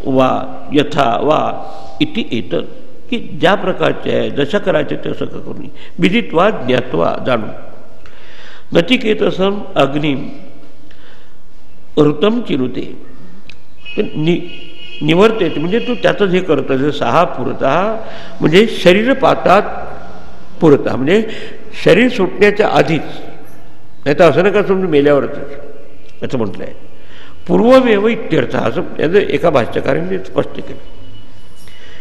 वा यथा वा इति एतत्, की ज्या प्रकारचे आहे जशा करायचे तसं करून विदित्वा ज्ञात्वा जाणून. नचिकेतसम अग्निम ऋतम चिरुते, निवर्ते म्हणजे तू त्याचं हे करतो. जसं सहा पुरता म्हणजे शरीरपातात पुरता, म्हणजे शरीर सुटण्याच्या आधीच, नाही तर असं नका समजून मेल्यावरच असं म्हटलं आहे. पूर्वमेव इत्यर्थ, असं याचं एका भाष्यकाराने स्पष्ट केलं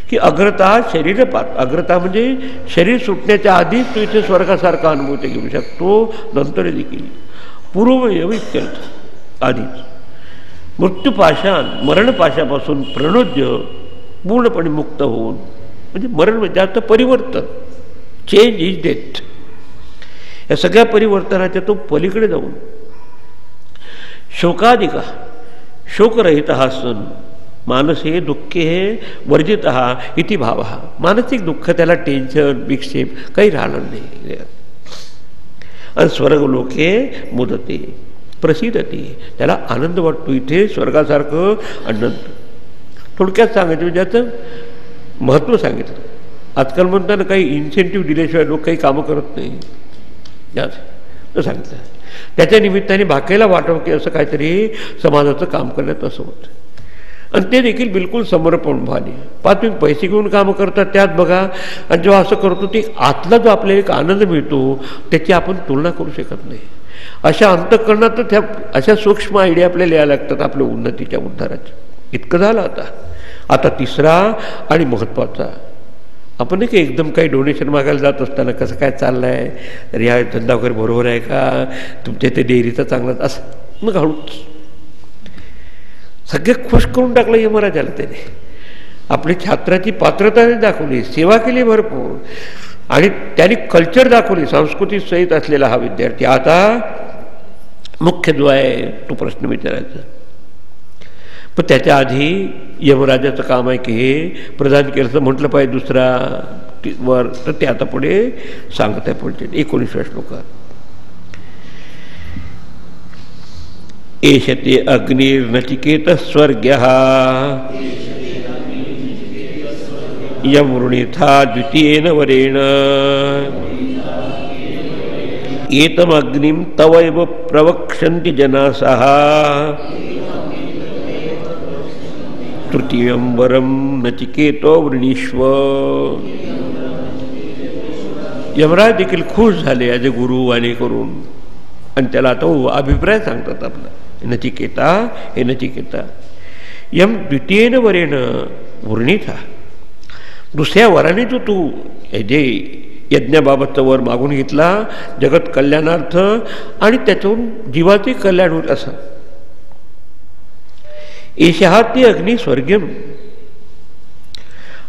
की अग्रता शरीरपात, अग्रता म्हणजे शरीर सुटण्याच्या आधीच तू इथे स्वर्गासारखा अनुभव ते घेऊ शकतो, नंतर देखील. पूर्वमेव इत्यर्थ, आधीच. मृत्यूपाशान, मरणपाशापासून प्रणोद्य पूर्णपणे मुक्त होऊन, म्हणजे मरण म्हणजे आता परिवर्तन, चेंज इज डेथ, या सगळ्या परिवर्तनाच्या तो पलीकडे जाऊन शोकाधिका, शोकरहित हा सण, मानसे दुःखे हे वर्जित इति भाव. मानसिक दुःख, त्याला टेन्शन विक्षेप काही राहणार नाही. आणि स्वर्गलोके मुदते प्रसिद्धते, त्याला आनंद वाटतो इथे स्वर्गासारखं आनंद. थोडक्यात सांगायचं म्हणजे याचं महत्त्व सांगितलं. आजकाल म्हणताना काही इन्सेंटिव्ह दिल्याशिवाय लोक काही कामं करत नाही, याचं सांगितलं. त्याच्या निमित्ताने भाकेला वाटावं की असं काहीतरी समाजाचं काम करण्यात असं होतं. आणि ते देखील बिलकुल समर्पण भावने. तुम्ही पैसे घेऊन कामं करतात त्यात बघा, आणि जेव्हा असं करतो ते आतला जो आपल्याला एक आनंद मिळतो त्याची आपण तुलना करू शकत नाही. अशा अंतःकरणात त्या अशा सूक्ष्म आयडिया आपल्याला यायला लागतात आपल्या उन्नतीच्या उद्धाराच्या. इतकं झालं. आता तिसरा आणि महत्त्वाचा, आपण नाही की एकदम काही डोनेशन मागायला जात असताना कसं काय चाललं आहे, तर या धंदा वगैरे बरोबर आहे का, तुमच्या ते डेअरीचा चांगला, असं मग हळूच सगळे खुश करून टाकलं यमराजाला. त्याने आपली छात्राची पात्रता दाखवली, सेवा केली भरपूर, आणि त्यांनी कल्चर दाखवली, संस्कृती सहित असलेला हा विद्यार्थी. आता मुख्य जो आहे तो प्रश्न विचारायचा. पण त्याच्या आधी यमराजाचं काम आहे की हे प्रदान केलं तर म्हटलं पाहिजे दुसरा वर, तर ते आता पुढे सांगत आहे पुढचे 19व्या श्लोकात. एषते अग्निर्नचिकेतः स्वर्ग्यः यं वृणीथा द्वितीयेन वरेण एतमग्निं तवैव प्रवक्ष्यन्ति जनासः तृतीयं वरं नचिकेतो वृणीष्व. यमराज देखील खुश झाले ॲज ए गुरु आणि करून, आणि त्याला आता अभिप्राय सांगतात आपला. नचिकेता, हे नचिकेता, यम द्वितीयेन वरेण वृणीथा, दुसऱ्या वराने जो तू जे यज्ञाबाबतचा वर मागून घेतला जगत कल्याणार्थ, आणि त्याच्यावरून जीवाचे कल्याण होईल असं. एषः ते अग्नी स्वर्गीयम,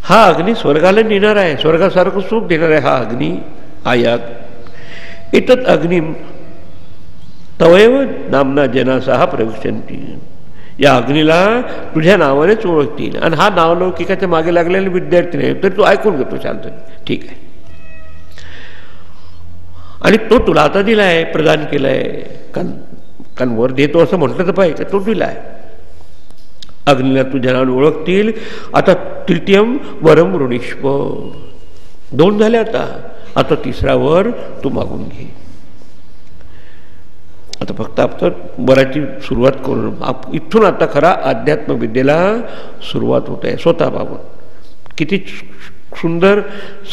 हा अग्नी स्वर्गाला नेणार आहे, स्वर्गासारखं सुख देणार आहे हा अग्नी, हा याग. एतत् अग्निम तवैव नामना जनासः प्रविशन्ति, या अग्नीला तुझ्या नावानेच ओळखतील. आणि हा नावलौकिकाच्या मागे लागलेला विद्यार्थी नाही, तर तू ऐकून घेतो शांत, ठीक आहे. आणि तो तुला आता दिला आहे, प्रदान केला आहे, कारण वर देतो असं म्हटलं तर पाहिजे, तो दिला आहे. अग्नीला तुझ्या नावाने ओळखतील. आता तृतीयम वरम वृणीष्व, 2 झाले आता तिसरा वर तू मागून घे. आता फक्त आपण वराची सुरुवात करून इथून आता खरा अध्यात्म विद्येला सुरुवात होत आहे स्वतःबाबत. किती सुंदर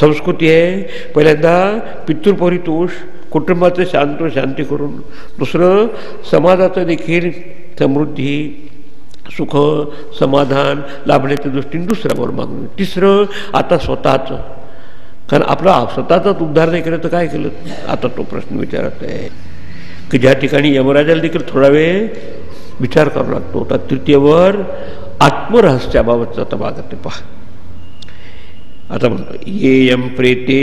संस्कृती आहे. पहिल्यांदा पितृपरितोष, कुटुंबाचं शांती करून, दुसरं समाजाचं देखील समृद्धी, सुख, समाधान लाभण्याच्या दृष्टीने दुसऱ्या वर मागणं, तिसरं आता स्वतःचं, कारण आपला स्वतःचाच उद्धार नाही केलं तर काय केलं, आता तो प्रश्न विचारत आहे. की ज्या ठिकाणी यमराजाला देखील थोडा वेळ विचार करावा लागतो. तर तृतीयवर आत्मरहस्याबाबतचा आता भाग ते पहा. आता म्हणतो येयम प्रेते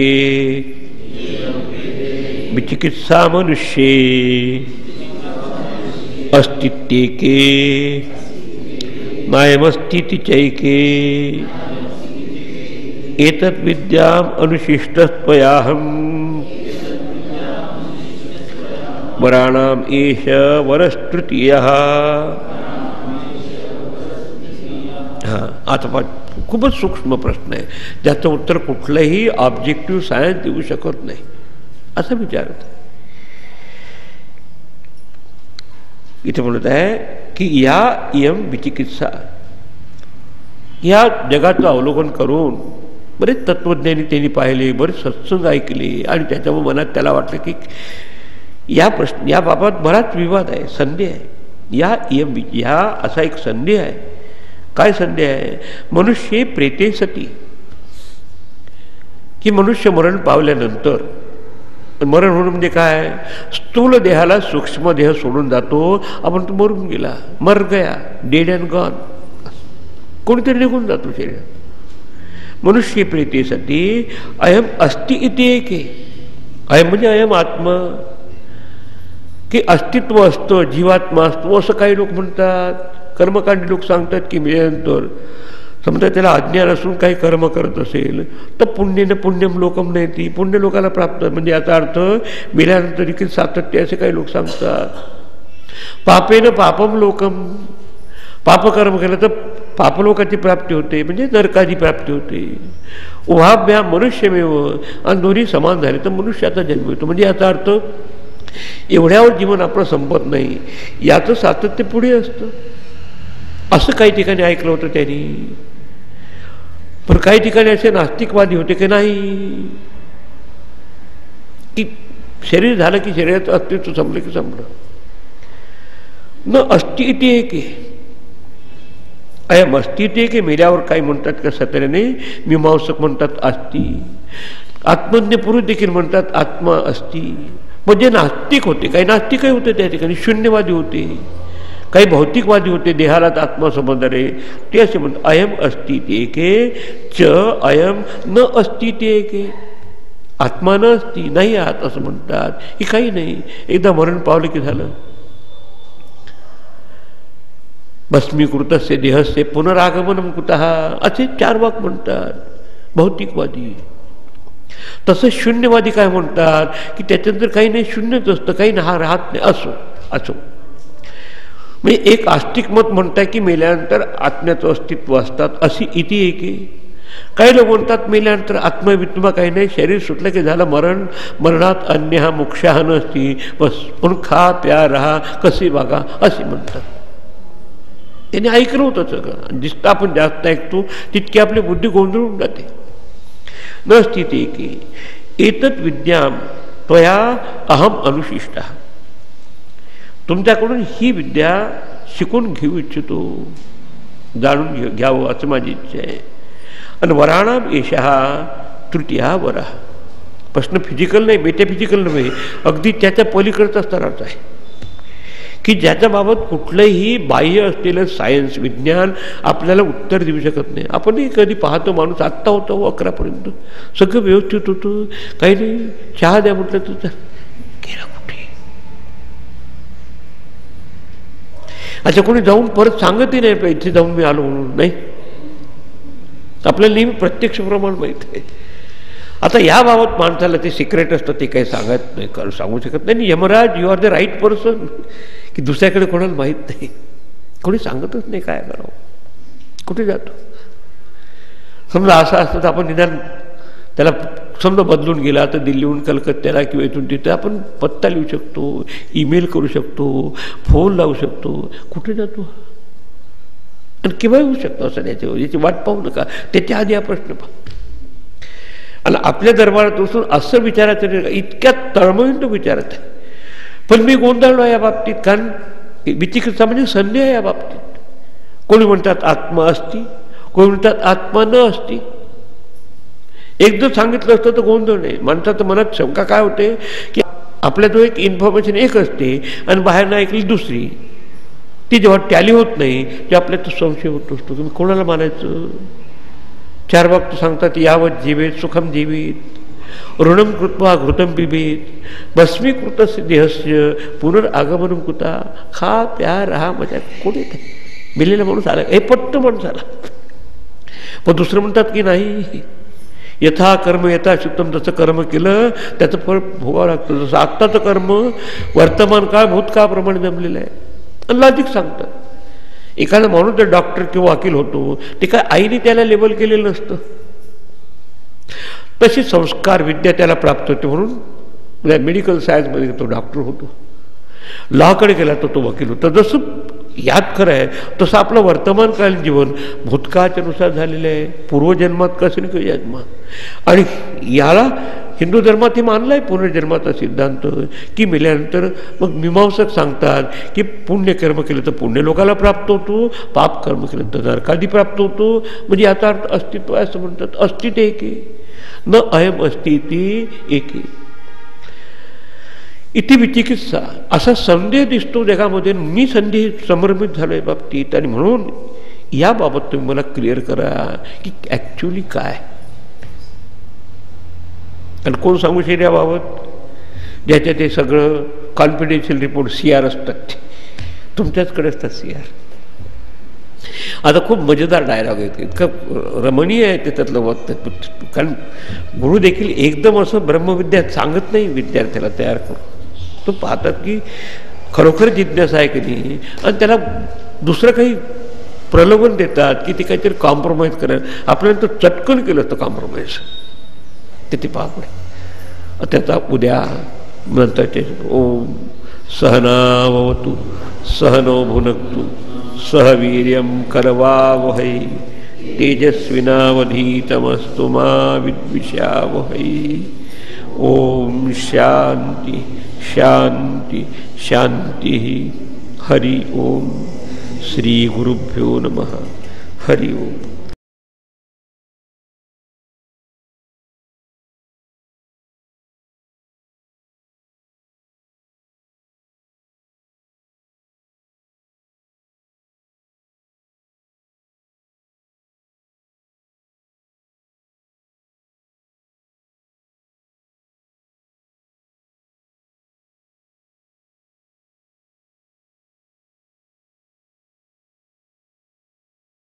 विचिकित्सा मनुष्ये अस्तित्वेके नायमस्तीति चैके एतत् विद्याम अनुशिष्टस्त्वयाहं वराणाम एष वरस्तृतीयः. हां, आता खूपच सूक्ष्म प्रश्न आहे, ज्याचं उत्तर कुठलंही ऑब्जेक्टिव्ह सायन्स देऊ शकत नाही असं विचारत. इथे म्हणत आहे की या इयम विचिकित्सा, या जगाचं अवलोकन करून बरेच तत्वज्ञानी त्यांनी पाहिले, बरेच सत्संग ऐकले आणि त्याच्यामुळे मनात त्याला वाटलं की या बाबत बराच विवाद आहे, संदेह आहे. या इयम ह्या असा एक संदेह आहे. काय संदेह आहे? मनुष्य प्रेते सती, की मनुष्य मरण पावल्यानंतर, मरण होणं म्हणजे काय? स्थूल देहाला सूक्ष्म देह सोडून जातो. आपण तो मरून गेला, मर गया, डेड अँड गॉन, कोणीतरी निघून जातो शरीर. मनुष्य प्रेते सती अयम अस्ति इति एके. अयम म्हणजे अयम आत्मा, की अस्तित्व असतं, जीवात्मा असतो असं काही लोक म्हणतात. कर्मकांडी लोक सांगतात की मेल्यानंतर समजा त्याला अज्ञान असून काही कर्म करत असेल तर पुण्येनं पुण्यम लोकम नाही, ती पुण्य लोकाला प्राप्त, म्हणजे याचा अर्थ मेल्यानंतर देखील सातत्य, असे काही लोक सांगतात. पापेनं पापम लोकम, पापकर्म केलं तर पापलोकाची प्राप्ती होते, म्हणजे नरकाची प्राप्ती होते. उहाभ्या मनुष्यमेव, आणि दोन्ही समान झाले तर मनुष्याचा जन्म येतो. म्हणजे याचा अर्थ एवढ्यावर जीवन आपलं संपत नाही, याचं सातत्य पुढे असतं. असं काही ठिकाणी ऐकलं होतं त्यांनी. पण काही ठिकाणी असे नास्तिकवादी होते की नाही, की शरीर झालं की शरीराचं अस्तित्व संपलं की संपलं. न अस्ति इति एके, अयम अस्ति इति एके. मेल्यावर काही म्हणतात का सत्याने, मीमांसक म्हणतात अस्ति, आत्मज्ञ पुरुष देखील म्हणतात आत्मा अस्ति. म्हणजे नास्तिक होते, काही नास्तिकही होते त्या ठिकाणी, शून्यवादी होते, काही भौतिकवादी होते, देहालाच आत्मा समजणारे, ते असे म्हणतात अयम अस्ति एके च अयम न अस्ति एके. आत्मा न अस्ति, नाही आहात असं म्हणतात. हे काही नाही, एकदा मरण पावलं की झालं. भस्मीकृतस्य देहस्य पुनरागमनम कुतः, असे 4 वाक म्हणतात भौतिकवादी. तसं शून्यवादी काय म्हणतात की त्याच्यानंतर काही नाही, शून्यच असतं, काही राहत नाही. असो म्हणजे एक आस्तिक मत म्हणतात की मेल्यानंतर आत्म्याचं अस्तित्व असतात, अशी इति एके. काही लोक म्हणतात मेल्यानंतर आत्मवित्मा काही नाही, शरीर सुटलं की झालं मरण, मरणात अन्य हा मोक्षाह नसती, बस पण खा प्या राहा कसे वागा असे म्हणतात. त्यांनी ऐकलं होतं सगळं. जितकं आपण जास्त ऐकतो तितकी आपली बुद्धी गोंधळून जाते. नसती ते की एतत् विद्याम त्वया अहम अनुशिष्ट, तुमच्याकडून ही विद्या शिकून घेऊ इच्छितो, जाणून घ्यावं असं माझी इच्छा आहे. आणि वराणाम एषः तृतीया वरा. प्रश्न फिजिकल नाही, मेटाफिजिकल नव्हे, अगदी त्याच्या पलीकडचा स्तराचा आहे, की ज्याच्याबाबत कुठलंही बाह्य असलेलं सायन्स, विज्ञान आपल्याला उत्तर देऊ शकत नाही. आपणही कधी पाहतो, माणूस आत्ता होता 11पर्यंत सगळं व्यवस्थित होतं, काही नाही, चहा द्या म्हटलं तर गेला कुठे. अच्छा, कोणी जाऊन परत सांगतही नाही इथे जाऊन मी आलो म्हणून, नाही. आपल्याला नेहमी प्रत्यक्ष प्रमाण माहीत आहे. आता याबाबत माणसाला ते सिक्रेट असतं, ते काही सांगत नाही, सांगू शकत नाही. Yamraj, you are the right person, की दुसऱ्याकडे कोणाला माहीत नाही, कोणी सांगतच नाही काय करावं, कुठे जातो. समजा असं असतं तर आपण निदान त्याला समजा बदलून गेला तर दिल्लीहून कलकत्त्याला किंवा इथून तिथे आपण पत्ता लिहू शकतो, ईमेल करू शकतो, फोन लावू शकतो. कुठे जातो आणि केव्हा येऊ शकतो असं याची वाट पाहू नका. त्याच्या आधी हा प्रश्न पहा. आणि आपल्या दरबारात बसून असं विचारायचं नाही, इतक्या तळमळून तो विचारत आहे. पण मी गोंधळलो या बाबतीत, कारण विचिकित्सा म्हणजे संदेह आहे या बाबतीत. कोणी म्हणतात आत्मा असती, कोणी म्हणतात आत्मा न असती. एकदा सांगितलं असतं तर गोंधळ नाही. माणसाचं मनात शंका काय होते की आपल्या तो एक इन्फॉर्मेशन एक असते आणि बाहेरनं ऐकली दुसरी, ती जेव्हा टॅली होत नाही ते आपल्यात तो संशय होत असतो. तुम्ही कोणाला मानायचं? चार भक्त सांगतात यावत जीवेत सुखम जीवित ऋणम कृत्वा घृतम पिबेत भस्मीकृत देहस्य पुनर्आगमनम कुता. खा प्या राहा मजा. कोणी मेलेला माणूस आला हे पट्ट माणूस आला. पण दुसरं म्हणतात की नाही, यथा कर्म यथा चित्तम, जसं कर्म केलं त्याचं फळ भोगावं लागतं. जसं आत्ताचं कर्म वर्तमान काळ भूतकाळाप्रमाणे जमलेलं आहे. आणि लॉजिक सांगतात. एखादा माणूस जर डॉक्टर किंवा वकील होतो ते काय आईने त्याला लेबल केलेलं नसतं. तशी संस्कार विद्या त्याला प्राप्त होते म्हणून मेडिकल सायन्समध्ये तो डॉक्टर होतो, लॉकडे गेला तर तो वकील होता. जसं यात खरं आहे तसं आपलं वर्तमानकालीन जीवन भूतकाळाच्या नुसार झालेलं आहे. पूर्वजन्मात कसं नाही किंवा जन्मात. आणि याला हिंदू धर्मात हे मानलं आहे पुनर्जन्माचा सिद्धांत की मेल्यानंतर मग मीमांसक सांगतात की पुण्यकर्म केलं तर पुण्य लोकाला प्राप्त होतो, पाप कर्म केलं तर नरकादी प्राप्त होतो. म्हणजे याचा अर्थ अस्तित्व आहे असं म्हणतात. अस्तित्व एके न अयम अस्तित्व एके इति विचिकित्सा असा संदेह दिसतो जगामध्ये. मी संधी समर्पित झालो आहे बाबतीत. आणि म्हणून याबाबत तुम्ही मला क्लिअर करा की ॲक्च्युली काय. आणि कोण सांगू शकेल याबाबत? ज्याच्या ते सगळं कॉन्फिडेन्शियल रिपोर्ट CR असतात, तुमच्याचकडे असतात CR. आता खूप मजेदार डायलॉग आहे, इतकं रमणीय आहे ते त्यातलं वक्त. कारण गुरु देखील एकदम असं ब्रह्मविद्या सांगत नाही विद्यार्थ्याला तयार करून. तो पाहतात की खरोखर जिज्ञासा आहे की नाही, आणि त्याला दुसरं काही प्रलोभन देतात की ते काहीतरी कॉम्प्रोमाइज करेल. आपल्याला तर चटकन केलं असतं कॉम्प्रोमाइज. ते पहा पुढे त्याचा उद्या नंतर ते ओम सहनावतु सहनो भुनक्तु सह वीर्यं करवावहै तेजस्विनावधीतमस्तु मा विद्विषावहै. ओम शांति शांति शांति. हरि ओम. श्री गुरुभ्यो नमः. हरि ओम.